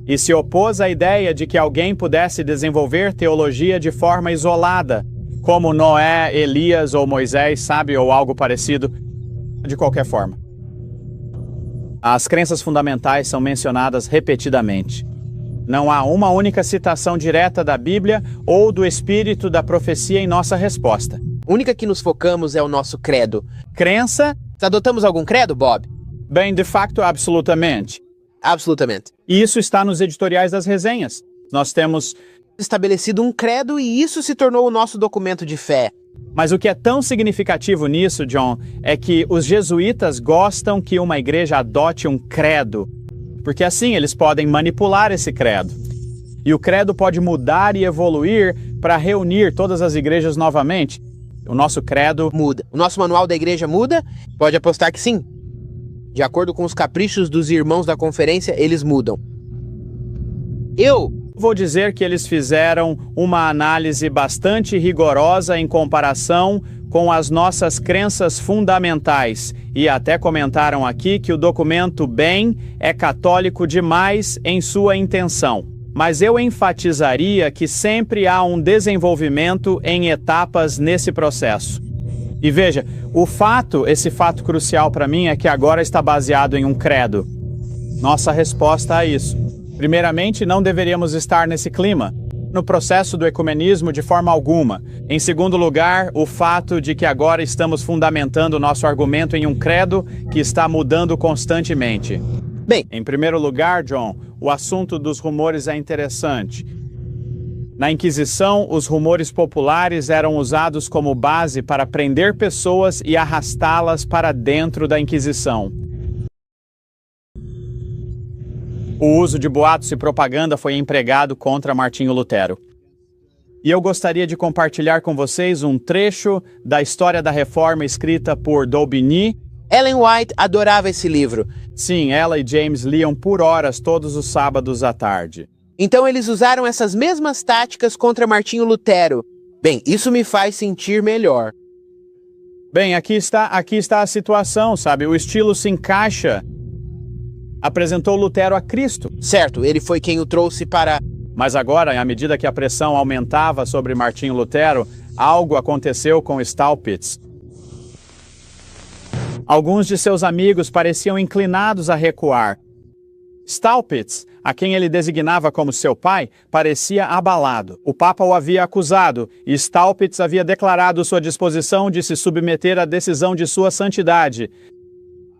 e se opôs à ideia de que alguém pudesse desenvolver teologia de forma isolada, como Noé, Elias ou Moisés, sabe, ou algo parecido, de qualquer forma. As crenças fundamentais são mencionadas repetidamente. Não há uma única citação direta da Bíblia ou do espírito da profecia em nossa resposta. A única que nos focamos é o nosso credo. Crença? Adotamos algum credo, Bob? Bem, de facto, absolutamente. Absolutamente. E isso está nos editoriais das resenhas. Nós temos Estabelecido um credo e isso se tornou o nosso documento de fé. Mas o que é tão significativo nisso, John, é que os jesuítas gostam que uma igreja adote um credo, porque assim eles podem manipular esse credo. E o credo pode mudar e evoluir para reunir todas as igrejas novamente. O nosso credo muda. O nosso manual da igreja muda? Pode apostar que sim. De acordo com os caprichos dos irmãos da conferência, eles mudam. Eu vou dizer que eles fizeram uma análise bastante rigorosa em comparação com as nossas crenças fundamentais e até comentaram aqui que o documento bem é católico demais em sua intenção. Mas eu enfatizaria que sempre há um desenvolvimento em etapas nesse processo. E veja, esse fato crucial para mim é que agora está baseado em um credo. Nossa resposta a isso. Primeiramente, não deveríamos estar nesse clima, no processo do ecumenismo de forma alguma. Em segundo lugar, o fato de que agora estamos fundamentando nosso argumento em um credo que está mudando constantemente. Bem, Em primeiro lugar, John, o assunto dos rumores é interessante. Na Inquisição, os rumores populares eram usados como base para prender pessoas e arrastá-las para dentro da Inquisição. O uso de boatos e propaganda foi empregado contra Martinho Lutero. E eu gostaria de compartilhar com vocês um trecho da História da Reforma escrita por Daubigny. Ellen White adorava esse livro. Sim, ela e James liam por horas todos os sábados à tarde. Então eles usaram essas mesmas táticas contra Martinho Lutero. Bem, isso me faz sentir melhor. Bem, aqui está a situação, sabe? O estilo se encaixa. Apresentou Lutero a Cristo. Certo, ele foi quem o trouxe para... Mas agora, à medida que a pressão aumentava sobre Martinho Lutero, algo aconteceu com Staupitz. Alguns de seus amigos pareciam inclinados a recuar. Staupitz, a quem ele designava como seu pai, parecia abalado. O Papa o havia acusado e Staupitz havia declarado sua disposição de se submeter à decisão de sua santidade.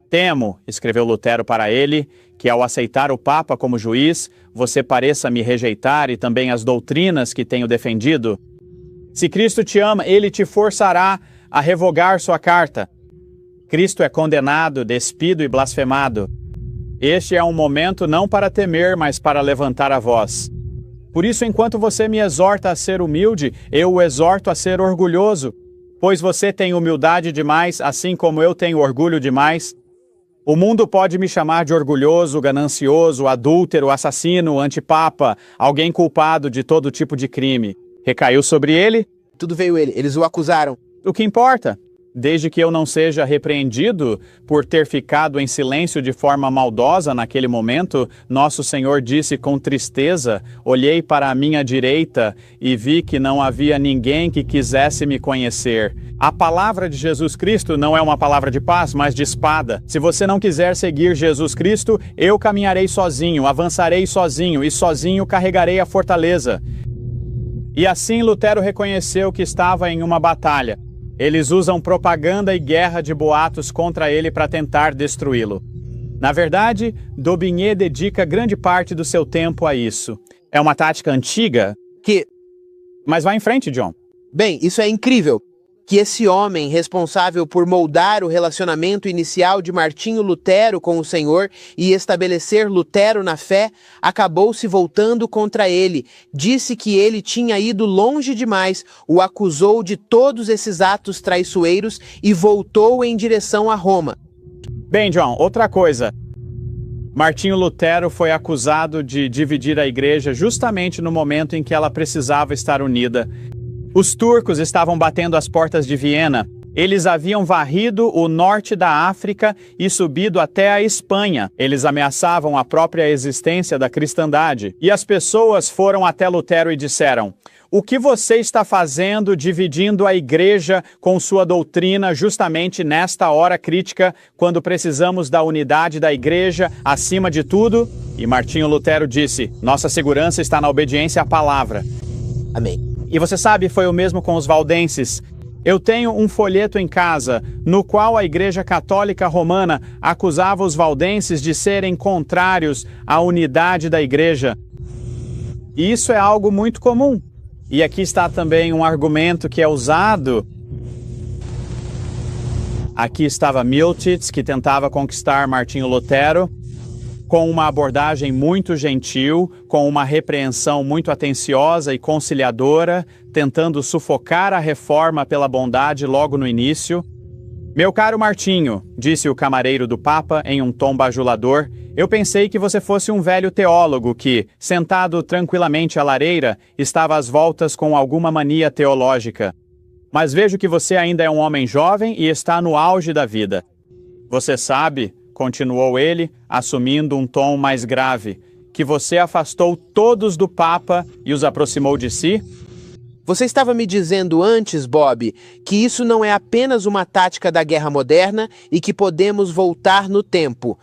Temo, escreveu Lutero para ele, que ao aceitar o Papa como juiz, você pareça me rejeitar e também as doutrinas que tenho defendido. Se Cristo te ama, ele te forçará a revogar sua carta. Cristo é condenado, despido e blasfemado. Este é um momento não para temer, mas para levantar a voz. Por isso, enquanto você me exorta a ser humilde, eu o exorto a ser orgulhoso, pois você tem humildade demais, assim como eu tenho orgulho demais. O mundo pode me chamar de orgulhoso, ganancioso, adúltero, assassino, antipapa, alguém culpado de todo tipo de crime. Recaiu sobre ele? Tudo veio ele, eles o acusaram. O que importa? Desde que eu não seja repreendido por ter ficado em silêncio de forma maldosa naquele momento, nosso Senhor disse com tristeza, olhei para a minha direita e vi que não havia ninguém que quisesse me conhecer. A palavra de Jesus Cristo não é uma palavra de paz, mas de espada. Se você não quiser seguir Jesus Cristo, eu caminharei sozinho, avançarei sozinho e sozinho carregarei a fortaleza. E assim Lutero reconheceu que estava em uma batalha. Eles usam propaganda e guerra de boatos contra ele para tentar destruí-lo. Na verdade, Daubigny dedica grande parte do seu tempo a isso. É uma tática antiga Mas vá em frente, John. Bem, isso é incrível. Que esse homem responsável por moldar o relacionamento inicial de Martinho Lutero com o Senhor e estabelecer Lutero na fé, acabou se voltando contra ele, disse que ele tinha ido longe demais, o acusou de todos esses atos traiçoeiros e voltou em direção a Roma. Bem, John, outra coisa. Martinho Lutero foi acusado de dividir a igreja justamente no momento em que ela precisava estar unida. Os turcos estavam batendo as portas de Viena. Eles haviam varrido o norte da África e subido até a Espanha. Eles ameaçavam a própria existência da cristandade. E as pessoas foram até Lutero e disseram: o que você está fazendo dividindo a igreja com sua doutrina justamente nesta hora crítica, quando precisamos da unidade da igreja acima de tudo? E Martinho Lutero disse: nossa segurança está na obediência à palavra. Amém. E você sabe, foi o mesmo com os valdenses. Eu tenho um folheto em casa, no qual a Igreja Católica Romana acusava os valdenses de serem contrários à unidade da igreja. E isso é algo muito comum. E aqui está também um argumento que é usado. Aqui estava Miltitz, que tentava conquistar Martinho Lutero, com uma abordagem muito gentil, com uma repreensão muito atenciosa e conciliadora, tentando sufocar a reforma pela bondade logo no início. Meu caro Martinho, disse o camareiro do Papa em um tom bajulador, eu pensei que você fosse um velho teólogo que, sentado tranquilamente à lareira, estava às voltas com alguma mania teológica. Mas vejo que você ainda é um homem jovem e está no auge da vida. Você sabe, continuou ele, assumindo um tom mais grave, que você afastou todos do Papa e os aproximou de si? Você estava me dizendo antes, Bob, que isso não é apenas uma tática da guerra moderna e que podemos voltar no tempo.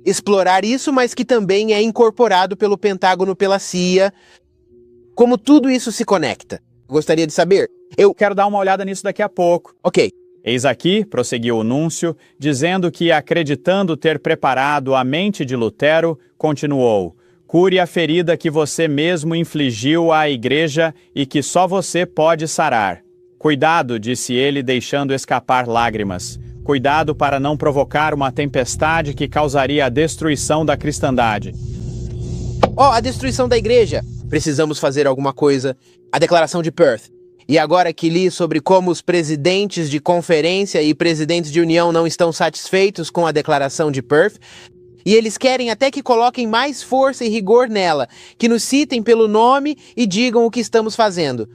Explorar isso, mas que também é incorporado pelo Pentágono, pela CIA. Como tudo isso se conecta? Gostaria de saber. Eu quero dar uma olhada nisso daqui a pouco. Ok. Eis aqui, prosseguiu o núncio, dizendo que, acreditando ter preparado a mente de Lutero, continuou: cure a ferida que você mesmo infligiu à igreja e que só você pode sarar. Cuidado, disse ele, deixando escapar lágrimas. Cuidado para não provocar uma tempestade que causaria a destruição da cristandade. A destruição da igreja! Precisamos fazer alguma coisa. A declaração de Perth. E agora que li sobre como os presidentes de conferência e presidentes de união não estão satisfeitos com a declaração de Perth, e eles querem até que coloquem mais força e rigor nela, que nos citem pelo nome e digam o que estamos fazendo.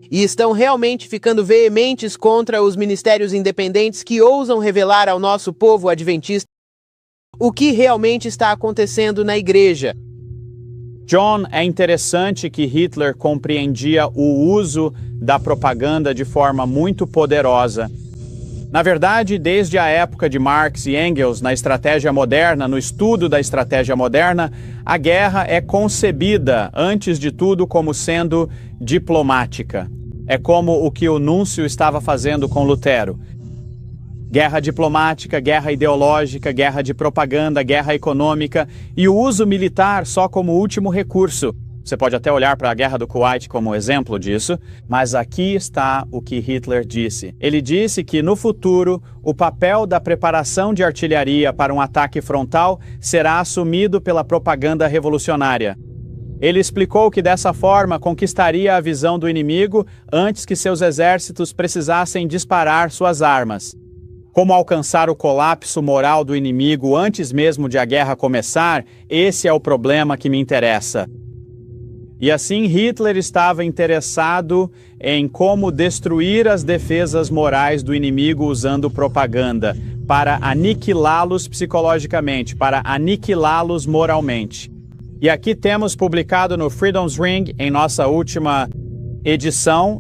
E estão realmente ficando veementes contra os ministérios independentes que ousam revelar ao nosso povo adventista o que realmente está acontecendo na igreja. John, é interessante que Hitler compreendia o uso da propaganda de forma muito poderosa. Na verdade, desde a época de Marx e Engels, na estratégia moderna, no estudo da estratégia moderna, a guerra é concebida, antes de tudo, como sendo diplomática. É como o que o núncio estava fazendo com Lutero. Guerra diplomática, guerra ideológica, guerra de propaganda, guerra econômica e o uso militar só como último recurso. Você pode até olhar para a Guerra do Kuwait como exemplo disso, mas aqui está o que Hitler disse. Ele disse que, no futuro, o papel da preparação de artilharia para um ataque frontal será assumido pela propaganda revolucionária. Ele explicou que dessa forma conquistaria a visão do inimigo antes que seus exércitos precisassem disparar suas armas. Como alcançar o colapso moral do inimigo antes mesmo de a guerra começar, esse é o problema que me interessa. E assim Hitler estava interessado em como destruir as defesas morais do inimigo usando propaganda, para aniquilá-los psicologicamente, para aniquilá-los moralmente. E aqui temos publicado no Freedom's Ring, em nossa última edição,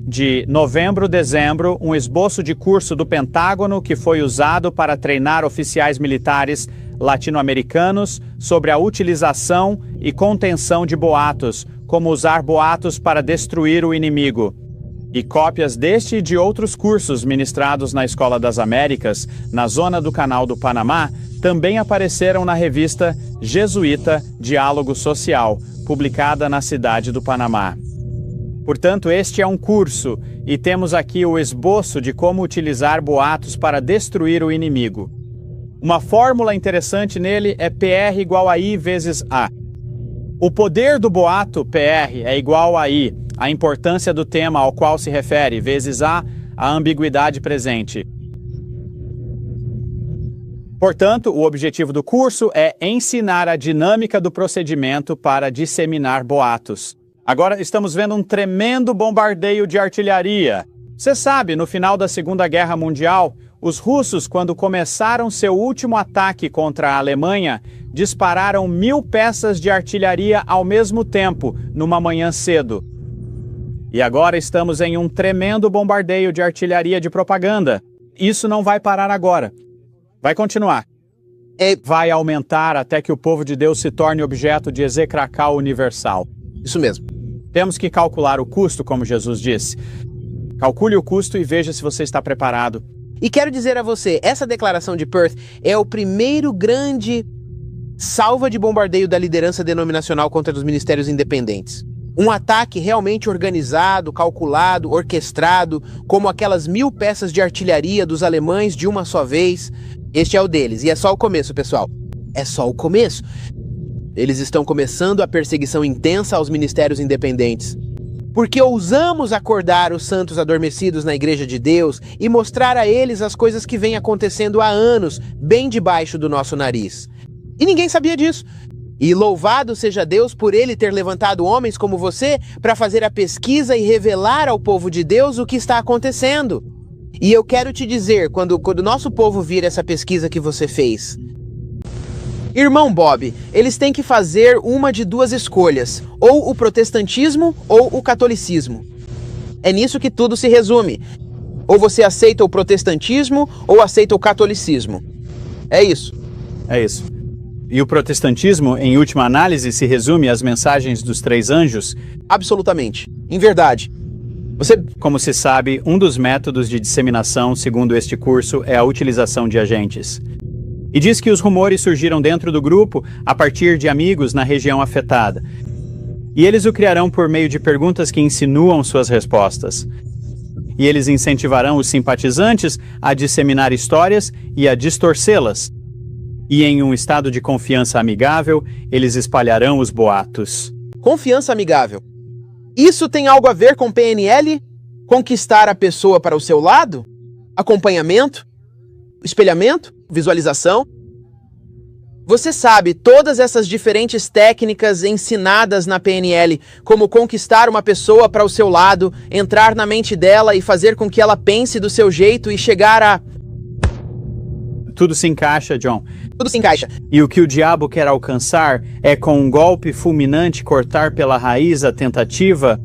de novembro-dezembro, um esboço de curso do Pentágono que foi usado para treinar oficiais militares latino-americanos sobre a utilização e contenção de boatos, como usar boatos para destruir o inimigo. E cópias deste e de outros cursos ministrados na Escola das Américas, na zona do Canal do Panamá, também apareceram na revista jesuíta Diálogo Social, publicada na cidade do Panamá. Portanto, este é um curso, e temos aqui o esboço de como utilizar boatos para destruir o inimigo. Uma fórmula interessante nele é PR igual a I vezes A. O poder do boato, PR, é igual a I, a importância do tema ao qual se refere, vezes A ambiguidade presente. Portanto, o objetivo do curso é ensinar a dinâmica do procedimento para disseminar boatos. Agora estamos vendo um tremendo bombardeio de artilharia. Você sabe, no final da Segunda Guerra Mundial, os russos, quando começaram seu último ataque contra a Alemanha, dispararam 1000 peças de artilharia ao mesmo tempo, numa manhã cedo. E agora estamos em um tremendo bombardeio de artilharia de propaganda. Isso não vai parar agora. Vai continuar. Vai aumentar até que o povo de Deus se torne objeto de execracal universal. Isso mesmo. Temos que calcular o custo, como Jesus disse. Calcule o custo e veja se você está preparado. E quero dizer a você, essa declaração de Perth é o primeiro grande salva de bombardeio da liderança denominacional contra os ministérios independentes. Um ataque realmente organizado, calculado, orquestrado, como aquelas 1000 peças de artilharia dos alemães de uma só vez. Este é o deles, e é só o começo, pessoal. É só o começo. Eles estão começando a perseguição intensa aos ministérios independentes. Porque ousamos acordar os santos adormecidos na Igreja de Deus e mostrar a eles as coisas que vêm acontecendo há anos, bem debaixo do nosso nariz. E ninguém sabia disso. E louvado seja Deus por Ele ter levantado homens como você para fazer a pesquisa e revelar ao povo de Deus o que está acontecendo. E eu quero te dizer, quando o nosso povo vir essa pesquisa que você fez, Irmão Bob, eles têm que fazer uma de duas escolhas, ou o protestantismo ou o catolicismo. É nisso que tudo se resume. Ou você aceita o protestantismo ou aceita o catolicismo. É isso. É isso. E o protestantismo, em última análise, se resume às mensagens dos três anjos? Absolutamente. Em verdade. Como se sabe, um dos métodos de disseminação, segundo este curso, é a utilização de agentes. E diz que os rumores surgiram dentro do grupo a partir de amigos na região afetada. E eles o criarão por meio de perguntas que insinuam suas respostas. E eles incentivarão os simpatizantes a disseminar histórias e a distorcê-las. E em um estado de confiança amigável, eles espalharão os boatos. Confiança amigável. Isso tem algo a ver com PNL? Conquistar a pessoa para o seu lado? Acompanhamento? Espelhamento? Visualização? Você sabe todas essas diferentes técnicas ensinadas na PNL, como conquistar uma pessoa para o seu lado, entrar na mente dela e fazer com que ela pense do seu jeito e chegar a... Tudo se encaixa, John. Tudo se encaixa. E o que o diabo quer alcançar é, com um golpe fulminante, cortar pela raiz a tentativa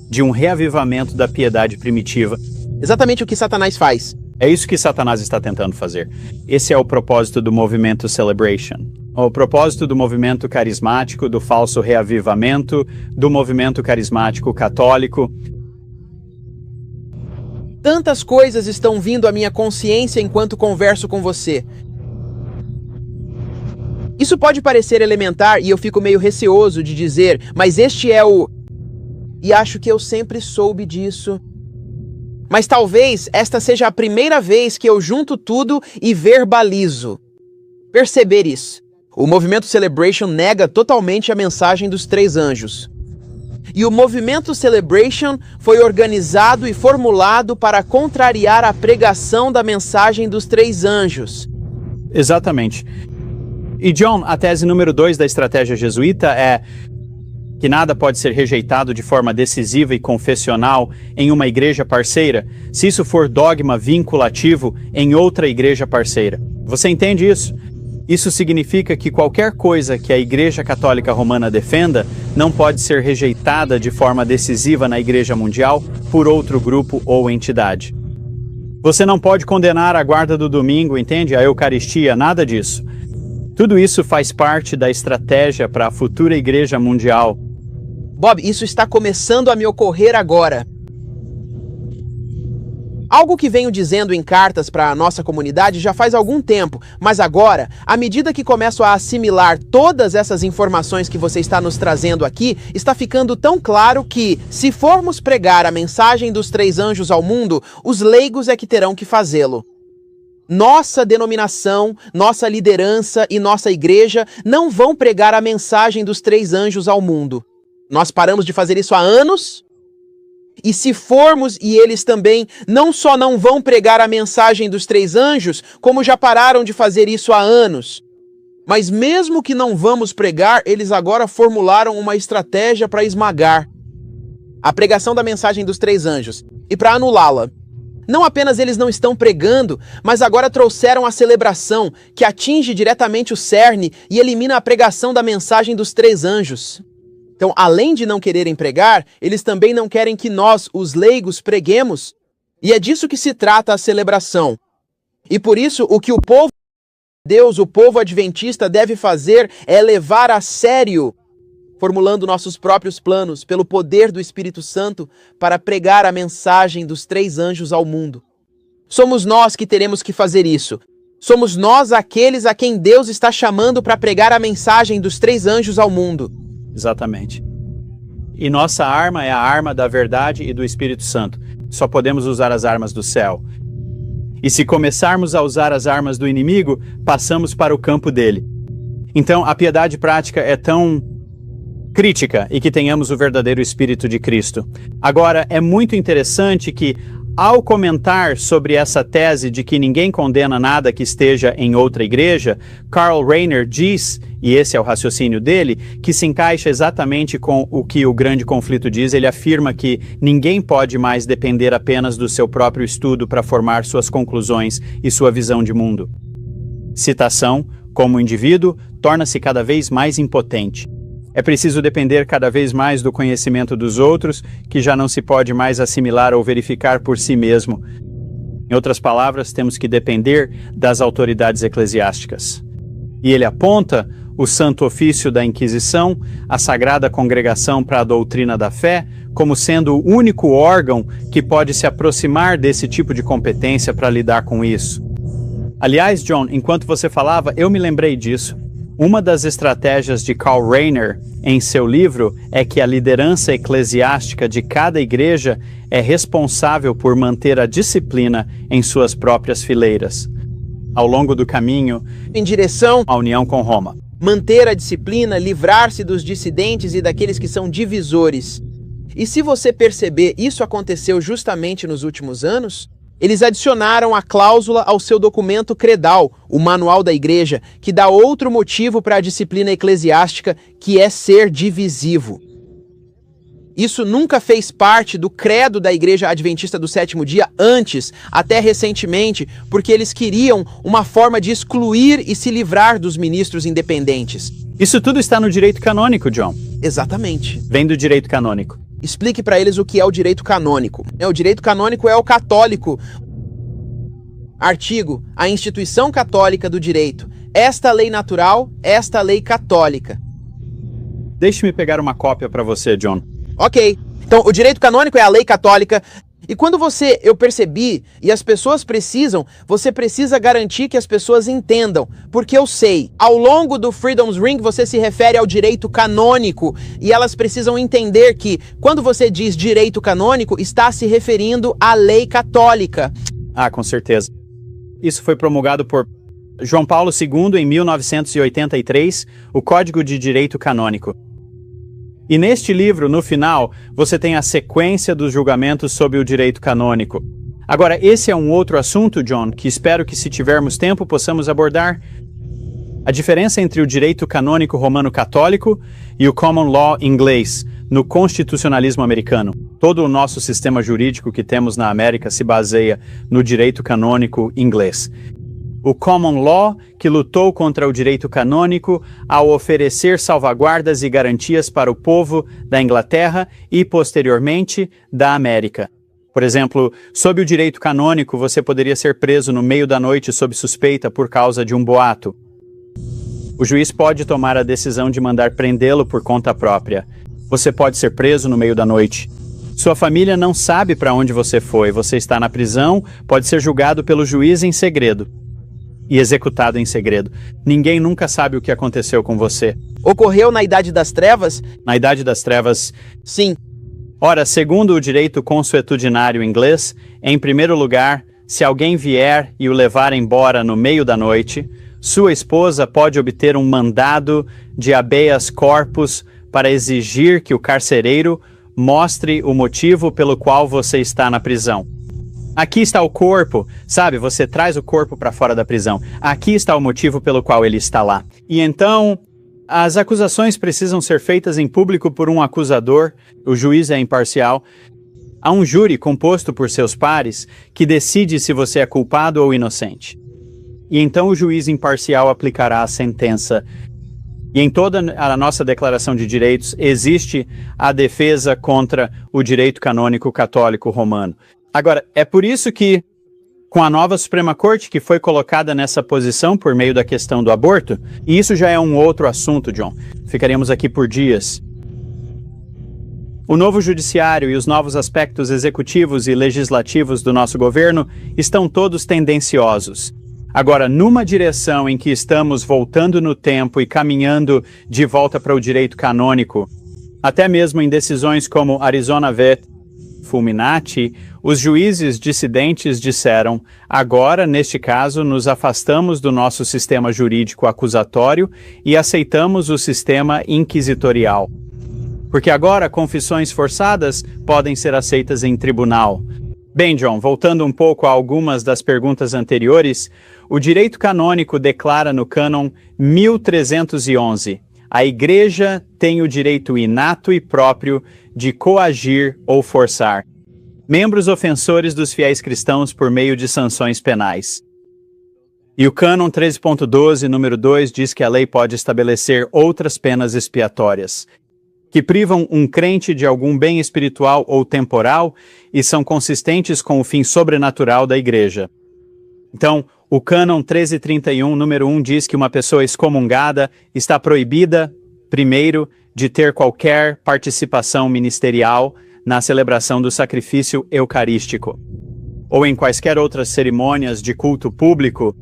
de um reavivamento da piedade primitiva. Exatamente o que Satanás faz. É isso que Satanás está tentando fazer. Esse é o propósito do movimento Celebration. O propósito do movimento carismático, do falso reavivamento, do movimento carismático católico. Tantas coisas estão vindo à minha consciência enquanto converso com você. Isso pode parecer elementar e eu fico meio receoso de dizer, mas este é o... E acho que eu sempre soube disso. Mas talvez esta seja a primeira vez que eu junto tudo e verbalizo. Perceber isso. O movimento Celebration nega totalmente a mensagem dos três anjos. E o movimento Celebration foi organizado e formulado para contrariar a pregação da mensagem dos três anjos. Exatamente. E John, a tese número 2 da estratégia jesuíta é que nada pode ser rejeitado de forma decisiva e confessional em uma igreja parceira, se isso for dogma vinculativo em outra igreja parceira. Você entende isso? Isso significa que qualquer coisa que a Igreja Católica Romana defenda não pode ser rejeitada de forma decisiva na Igreja Mundial por outro grupo ou entidade. Você não pode condenar a guarda do domingo, entende? A Eucaristia, nada disso. Tudo isso faz parte da estratégia para a futura Igreja Mundial. Bob, isso está começando a me ocorrer agora. Algo que venho dizendo em cartas para a nossa comunidade já faz algum tempo, mas agora, à medida que começo a assimilar todas essas informações que você está nos trazendo aqui, está ficando tão claro que, se formos pregar a mensagem dos três anjos ao mundo, os leigos é que terão que fazê-lo. Nossa denominação, nossa liderança e nossa igreja não vão pregar a mensagem dos três anjos ao mundo. Nós paramos de fazer isso há anos. E se formos e eles também não só não vão pregar a mensagem dos três anjos, como já pararam de fazer isso há anos. Mas mesmo que não vamos pregar, eles agora formularam uma estratégia para esmagar a pregação da mensagem dos três anjos e para anulá-la. Não apenas eles não estão pregando, mas agora trouxeram a celebração que atinge diretamente o cerne e elimina a pregação da mensagem dos três anjos. Então, além de não quererem pregar, eles também não querem que nós, os leigos, preguemos. E é disso que se trata a celebração. E por isso, o que o povo de Deus, o povo adventista, deve fazer é levar a sério, formulando nossos próprios planos, pelo poder do Espírito Santo, para pregar a mensagem dos três anjos ao mundo. Somos nós que teremos que fazer isso. Somos nós aqueles a quem Deus está chamando para pregar a mensagem dos três anjos ao mundo. Exatamente. E nossa arma é a arma da verdade e do Espírito Santo. Só podemos usar as armas do céu. E se começarmos a usar as armas do inimigo, passamos para o campo dele. Então, a piedade prática é tão crítica e que tenhamos o verdadeiro Espírito de Cristo. Agora, é muito interessante que, ao comentar sobre essa tese de que ninguém condena nada que esteja em outra igreja, Karl Rahner diz, e esse é o raciocínio dele, que se encaixa exatamente com o que o Grande Conflito diz. Ele afirma que ninguém pode mais depender apenas do seu próprio estudo para formar suas conclusões e sua visão de mundo. Citação: como indivíduo, torna-se cada vez mais impotente. É preciso depender cada vez mais do conhecimento dos outros, que já não se pode mais assimilar ou verificar por si mesmo. Em outras palavras, temos que depender das autoridades eclesiásticas. E ele aponta o Santo Ofício da Inquisição, a Sagrada Congregação para a Doutrina da Fé, como sendo o único órgão que pode se aproximar desse tipo de competência para lidar com isso. Aliás, John, enquanto você falava, eu me lembrei disso. Uma das estratégias de Karl Rahner em seu livro é que a liderança eclesiástica de cada igreja é responsável por manter a disciplina em suas próprias fileiras, ao longo do caminho Em direção à união com Roma. manter a disciplina, livrar-se dos dissidentes e daqueles que são divisores. E se você perceber, isso aconteceu justamente nos últimos anos. Eles adicionaram a cláusula ao seu documento credal, o Manual da Igreja, que dá outro motivo para a disciplina eclesiástica, que é ser divisivo. Isso nunca fez parte do credo da Igreja Adventista do Sétimo Dia antes, até recentemente, porque eles queriam uma forma de excluir e se livrar dos ministros independentes. Isso tudo está no direito canônico, John. Exatamente. Vem do direito canônico. Explique para eles o que é o direito canônico. O direito canônico é o católico. Artigo: a instituição católica do direito. Esta lei natural, esta lei católica. Deixe-me pegar uma cópia para você, John. Ok. Então, o direito canônico é a lei católica. E quando eu percebi, e as pessoas precisam, você precisa garantir que as pessoas entendam. Porque eu sei, ao longo do Freedom's Ring, você se refere ao direito canônico. E elas precisam entender que, quando você diz direito canônico, está se referindo à lei católica. Ah, com certeza. Isso foi promulgado por João Paulo II em 1983, o Código de Direito Canônico. E neste livro, no final, você tem a sequência dos julgamentos sobre o direito canônico. Agora, esse é um outro assunto, John, que espero que, se tivermos tempo, possamos abordar. A diferença entre o direito canônico romano católico e o common law inglês, no constitucionalismo americano. Todo o nosso sistema jurídico que temos na América se baseia no direito canônico inglês. O common law, que lutou contra o direito canônico ao oferecer salvaguardas e garantias para o povo da Inglaterra e, posteriormente, da América. Por exemplo, sob o direito canônico, você poderia ser preso no meio da noite sob suspeita por causa de um boato. O juiz pode tomar a decisão de mandar prendê-lo por conta própria. Você pode ser preso no meio da noite. Sua família não sabe para onde você foi. Você está na prisão, pode ser julgado pelo juiz em segredo e executado em segredo. Ninguém nunca sabe o que aconteceu com você. Ocorreu na Idade das Trevas? Na Idade das Trevas, Sim. ora, segundo o direito consuetudinário inglês, em primeiro lugar, se alguém vier e o levar embora no meio da noite, sua esposa pode obter um mandado de habeas corpus para exigir que o carcereiro mostre o motivo pelo qual você está na prisão. Aqui está o corpo, sabe? Você traz o corpo para fora da prisão. Aqui está o motivo pelo qual ele está lá. E então, as acusações precisam ser feitas em público por um acusador, o juiz é imparcial. Há um júri composto por seus pares que decide se você é culpado ou inocente. E então o juiz imparcial aplicará a sentença. E em toda a nossa Declaração de Direitos existe a defesa contra o direito canônico católico romano. Agora, é por isso que, com a nova Suprema Corte, que foi colocada nessa posição por meio da questão do aborto, e isso já é um outro assunto, John, ficaríamos aqui por dias. O novo judiciário e os novos aspectos executivos e legislativos do nosso governo estão todos tendenciosos. Agora, numa direção em que estamos voltando no tempo e caminhando de volta para o direito canônico, até mesmo em decisões como Arizona v. Fulminati, os juízes dissidentes disseram: agora, neste caso, nos afastamos do nosso sistema jurídico acusatório e aceitamos o sistema inquisitorial. Porque agora confissões forçadas podem ser aceitas em tribunal. Bem, John, voltando um pouco a algumas das perguntas anteriores, o direito canônico declara no cânon 1311: a Igreja tem o direito inato e próprio de coagir ou forçar membros ofensores dos fiéis cristãos por meio de sanções penais. E o cânon 13.12, número 2, diz que a lei pode estabelecer outras penas expiatórias, que privam um crente de algum bem espiritual ou temporal e são consistentes com o fim sobrenatural da igreja. Então, o cânon 1331, número 1, diz que uma pessoa excomungada está proibida, primeiro, de ter qualquer participação ministerial na celebração do sacrifício eucarístico, ou em quaisquer outras cerimônias de culto público.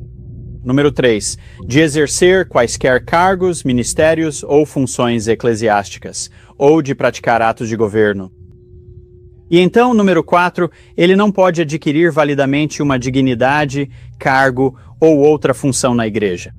Número 3, de exercer quaisquer cargos, ministérios ou funções eclesiásticas, ou de praticar atos de governo. E então, número 4, ele não pode adquirir validamente uma dignidade, cargo ou outra função na igreja.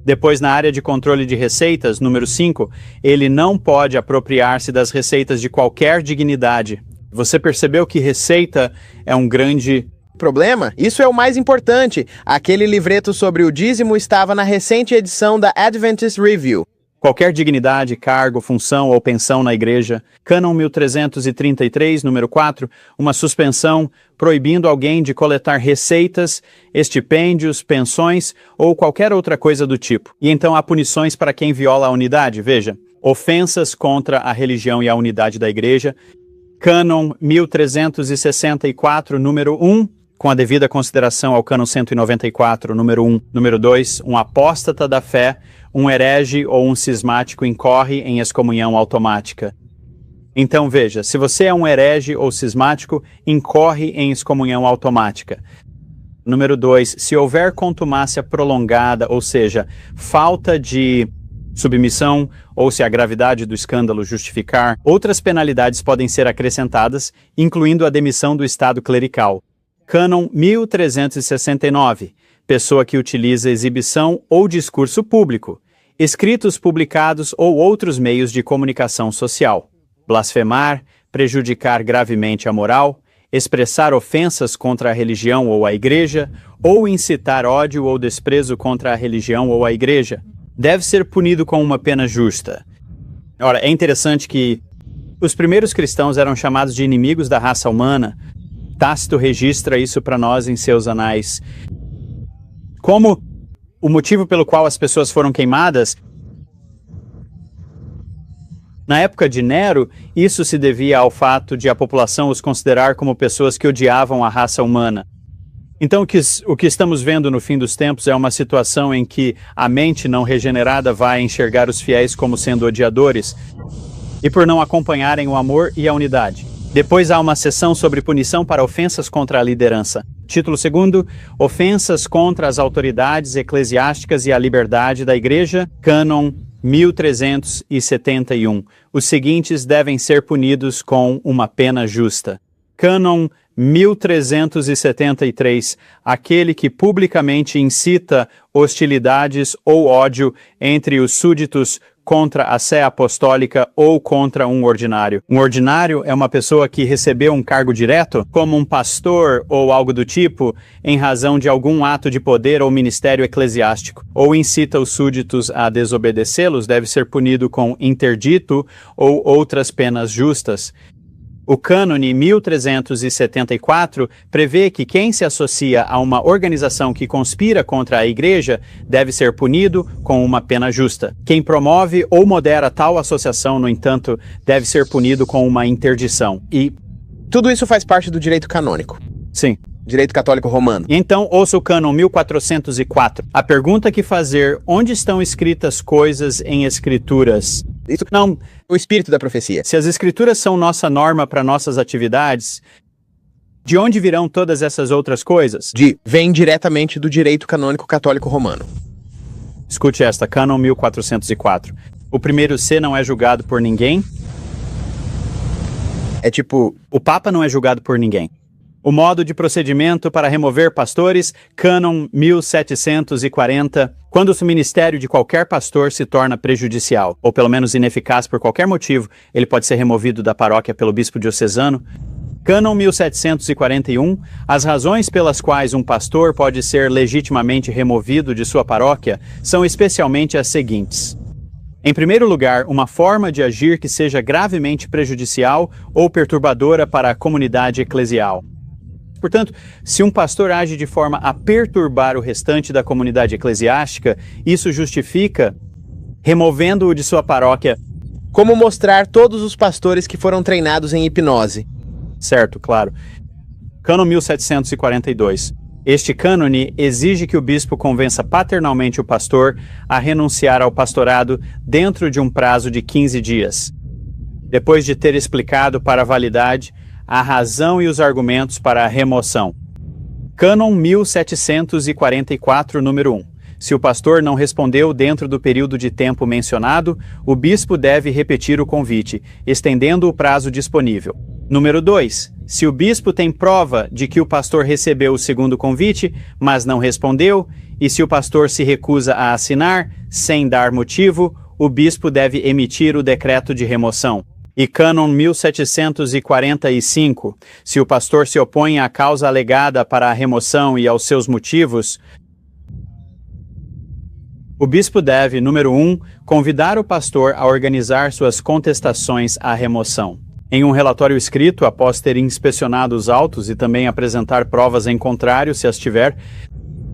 Depois, na área de controle de receitas, número 5, ele não pode apropriar-se das receitas de qualquer dignidade. Você percebeu que receita é um grande problema? Isso é o mais importante. Aquele livreto sobre o dízimo estava na recente edição da Adventist Review. Qualquer dignidade, cargo, função ou pensão na igreja. Cânon 1333, número 4, uma suspensão proibindo alguém de coletar receitas, estipêndios, pensões ou qualquer outra coisa do tipo. E então há punições para quem viola a unidade, veja. Ofensas contra a religião e a unidade da igreja. Cânon 1364, número 1, com a devida consideração ao cânon 194, número 1. Número 2, um apóstata da fé, um herege ou um cismático incorre em excomunhão automática. Então veja, se você é um herege ou cismático, incorre em excomunhão automática. Número 2, se houver contumácia prolongada, ou seja, falta de submissão, ou se a gravidade do escândalo justificar, outras penalidades podem ser acrescentadas, incluindo a demissão do estado clerical. Cânon 1369, pessoa que utiliza exibição ou discurso público, escritos publicados ou outros meios de comunicação social, blasfemar, prejudicar gravemente a moral, expressar ofensas contra a religião ou a igreja, ou incitar ódio ou desprezo contra a religião ou a igreja, deve ser punido com uma pena justa. Ora, é interessante que os primeiros cristãos eram chamados de inimigos da raça humana. Tácito registra isso para nós em seus anais. Como o motivo pelo qual as pessoas foram queimadas, na época de Nero, isso se devia ao fato de a população os considerar como pessoas que odiavam a raça humana. Então, o que estamos vendo no fim dos tempos é uma situação em que a mente não regenerada vai enxergar os fiéis como sendo odiadores e por não acompanharem o amor e a unidade. Depois há uma seção sobre punição para ofensas contra a liderança. Título 2, ofensas contra as autoridades eclesiásticas e a liberdade da igreja, cânon 1371. Os seguintes devem ser punidos com uma pena justa. Cânon 1373, aquele que publicamente incita hostilidades ou ódio entre os súditos contra a sé apostólica ou contra um ordinário. Um ordinário é uma pessoa que recebeu um cargo direto, como um pastor ou algo do tipo, em razão de algum ato de poder ou ministério eclesiástico, ou incita os súditos a desobedecê-los, deve ser punido com interdito ou outras penas justas. O cânone 1374 prevê que quem se associa a uma organização que conspira contra a igreja deve ser punido com uma pena justa. Quem promove ou modera tal associação, no entanto, deve ser punido com uma interdição. E tudo isso faz parte do direito canônico. Sim. Direito católico romano. E então, ouça o cânon 1404. A pergunta que fazer: onde estão escritas coisas em escrituras? Isso não, o espírito da profecia. Se as escrituras são nossa norma para nossas atividades, de onde virão todas essas outras coisas? Vem diretamente do direito canônico católico romano. Escute esta, cânon 1404. O primeiro C não é julgado por ninguém. É tipo, o Papa não é julgado por ninguém. O modo de procedimento para remover pastores, cânon 1740, quando o ministério de qualquer pastor se torna prejudicial, ou pelo menos ineficaz por qualquer motivo, ele pode ser removido da paróquia pelo bispo diocesano. Cânon 1741, as razões pelas quais um pastor pode ser legitimamente removido de sua paróquia são especialmente as seguintes. Em primeiro lugar, uma forma de agir que seja gravemente prejudicial ou perturbadora para a comunidade eclesial. Portanto, se um pastor age de forma a perturbar o restante da comunidade eclesiástica, isso justifica removendo-o de sua paróquia. Como mostrar todos os pastores que foram treinados em hipnose. Certo, claro. Cânon 1742. Este cânone exige que o bispo convença paternalmente o pastor a renunciar ao pastorado dentro de um prazo de 15 dias. Depois de ter explicado para a validade a razão e os argumentos para a remoção. Cânon 1744, número 1. Se o pastor não respondeu dentro do período de tempo mencionado, o bispo deve repetir o convite, estendendo o prazo disponível. Número 2. Se o bispo tem prova de que o pastor recebeu o segundo convite, mas não respondeu, e se o pastor se recusa a assinar, sem dar motivo, o bispo deve emitir o decreto de remoção. E Cânon 1745, se o pastor se opõe à causa alegada para a remoção e aos seus motivos, o bispo deve, número 1, convidar o pastor a organizar suas contestações à remoção. Em um relatório escrito, após ter inspecionado os autos e também apresentar provas em contrário, se as tiver.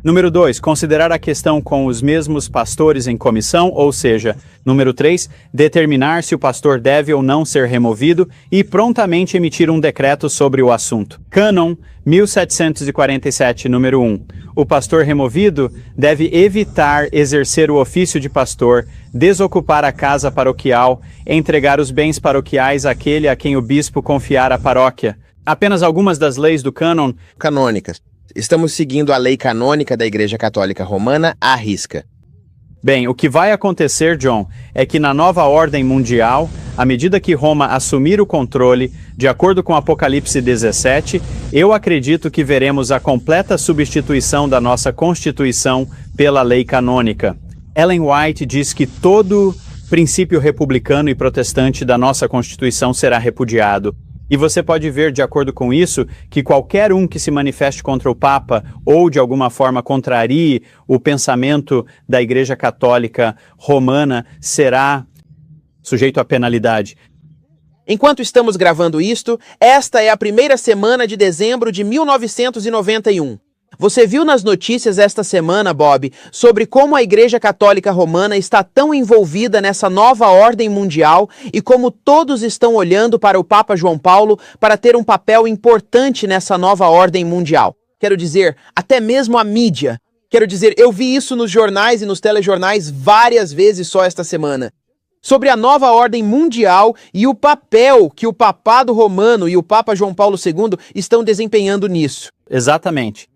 Número 2, considerar a questão com os mesmos pastores em comissão, ou seja, número 3, determinar se o pastor deve ou não ser removido e prontamente emitir um decreto sobre o assunto. Cânon 1747, número 1. O pastor removido deve evitar exercer o ofício de pastor, desocupar a casa paroquial, entregar os bens paroquiais àquele a quem o bispo confiar a paróquia. Apenas algumas das leis do cânon Canônicas. Estamos seguindo a lei canônica da Igreja Católica Romana à risca. Bem, o que vai acontecer, John, é que na nova ordem mundial, à medida que Roma assumir o controle, de acordo com Apocalipse 17, eu acredito que veremos a completa substituição da nossa Constituição pela lei canônica. Ellen White diz que todo princípio republicano e protestante da nossa Constituição será repudiado. E você pode ver, de acordo com isso, que qualquer um que se manifeste contra o Papa ou de alguma forma contrarie o pensamento da Igreja Católica Romana será sujeito à penalidade. Enquanto estamos gravando isto, esta é a primeira semana de dezembro de 1991. Você viu nas notícias esta semana, Bob, sobre como a Igreja Católica Romana está tão envolvida nessa nova ordem mundial e como todos estão olhando para o Papa João Paulo para ter um papel importante nessa nova ordem mundial. Quero dizer, até mesmo a mídia. Quero dizer, eu vi isso nos jornais e nos telejornais várias vezes só esta semana. Sobre a nova ordem mundial e o papel que o Papado Romano e o Papa João Paulo II estão desempenhando nisso. Exatamente.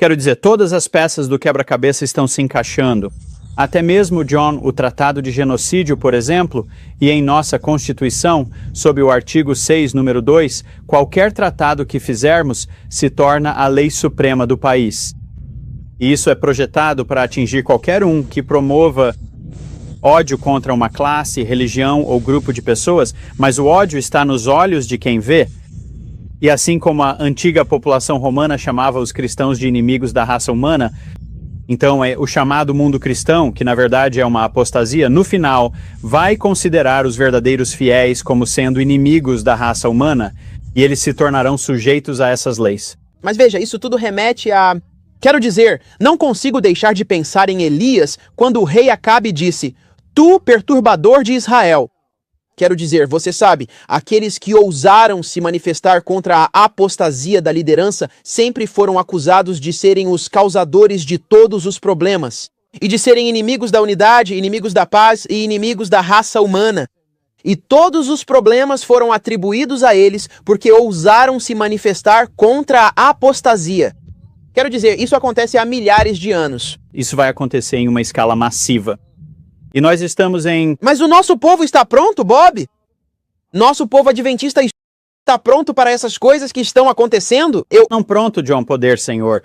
Quero dizer, todas as peças do quebra-cabeça estão se encaixando. Até mesmo, John, o Tratado de Genocídio, por exemplo, e em nossa Constituição, sob o artigo 6, número 2, qualquer tratado que fizermos se torna a lei suprema do país. E isso é projetado para atingir qualquer um que promova ódio contra uma classe, religião ou grupo de pessoas, mas o ódio está nos olhos de quem vê. E assim como a antiga população romana chamava os cristãos de inimigos da raça humana, então o chamado mundo cristão, que na verdade é uma apostasia, no final vai considerar os verdadeiros fiéis como sendo inimigos da raça humana e eles se tornarão sujeitos a essas leis. Mas veja, isso tudo remete a... Quero dizer, não consigo deixar de pensar em Elias quando o rei Acabe disse: "Tu, perturbador de Israel." Quero dizer, você sabe, aqueles que ousaram se manifestar contra a apostasia da liderança sempre foram acusados de serem os causadores de todos os problemas e de serem inimigos da unidade, inimigos da paz e inimigos da raça humana. E todos os problemas foram atribuídos a eles porque ousaram se manifestar contra a apostasia. Quero dizer, isso acontece há milhares de anos. Isso vai acontecer em uma escala massiva. E nós estamos em... Mas o nosso povo está pronto, Bob? Nosso povo adventista está pronto para essas coisas que estão acontecendo? Não pronto, John, poder, Senhor.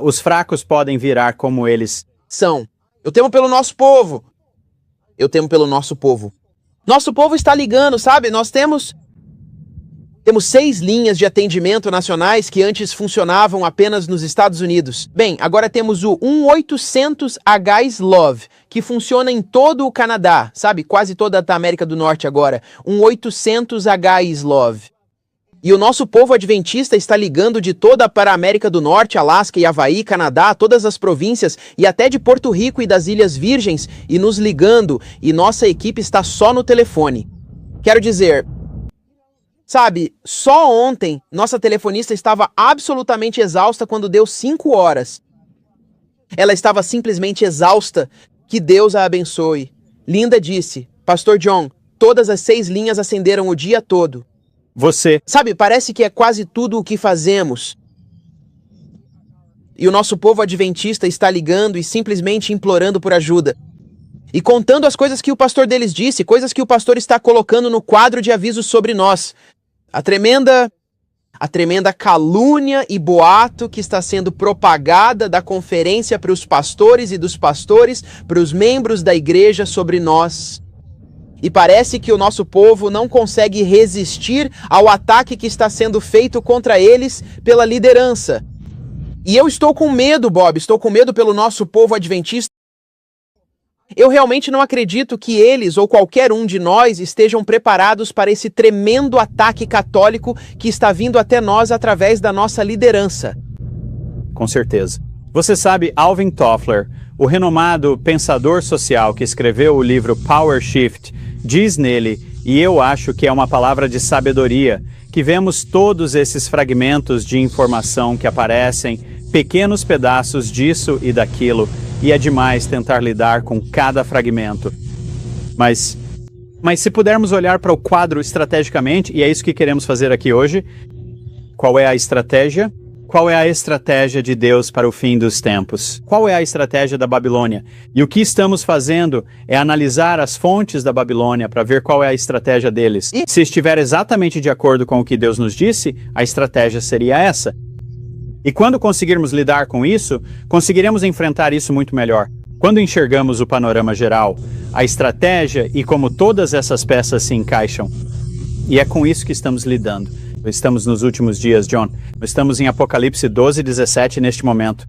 Os fracos podem virar como eles são. Eu temo pelo nosso povo. Eu temo pelo nosso povo. Nosso povo está ligando, sabe? Nós temos 6 linhas de atendimento nacionais que antes funcionavam apenas nos Estados Unidos. Bem, agora temos o 1-800-H Slove, que funciona em todo o Canadá, sabe? Quase toda a América do Norte agora. 1-800-H Slove. E o nosso povo adventista está ligando de toda para a América do Norte, Alasca e Havaí, Canadá, todas as províncias e até de Porto Rico e das Ilhas Virgens e nos ligando, e nossa equipe está só no telefone. Quero dizer, sabe, só ontem nossa telefonista estava absolutamente exausta quando deu 5 horas. Ela estava simplesmente exausta. Que Deus a abençoe. Linda disse, Pastor John, todas as 6 linhas acenderam o dia todo. Você. Sabe, parece que é quase tudo o que fazemos. E o nosso povo adventista está ligando e simplesmente implorando por ajuda. E contando as coisas que o pastor deles disse, coisas que o pastor está colocando no quadro de avisos sobre nós. A tremenda calúnia e boato que está sendo propagada da conferência para os pastores e dos pastores para os membros da igreja sobre nós. E parece que o nosso povo não consegue resistir ao ataque que está sendo feito contra eles pela liderança. E eu estou com medo, Bob, estou com medo pelo nosso povo adventista. Eu realmente não acredito que eles ou qualquer um de nós estejam preparados para esse tremendo ataque católico que está vindo até nós através da nossa liderança. Com certeza. Você sabe, Alvin Toffler, o renomado pensador social que escreveu o livro Power Shift, diz nele, e eu acho que é uma palavra de sabedoria, que vemos todos esses fragmentos de informação que aparecem, pequenos pedaços disso e daquilo, e é demais tentar lidar com cada fragmento. Mas se pudermos olhar para o quadro estrategicamente, e é isso que queremos fazer aqui hoje, qual é a estratégia? Qual é a estratégia de Deus para o fim dos tempos? Qual é a estratégia da Babilônia? E o que estamos fazendo é analisar as fontes da Babilônia para ver qual é a estratégia deles. E se estiver exatamente de acordo com o que Deus nos disse, a estratégia seria essa. E quando conseguirmos lidar com isso, conseguiremos enfrentar isso muito melhor. Quando enxergamos o panorama geral, a estratégia e como todas essas peças se encaixam. E é com isso que estamos lidando. Estamos nos últimos dias, John. Estamos em Apocalipse 12:17 neste momento.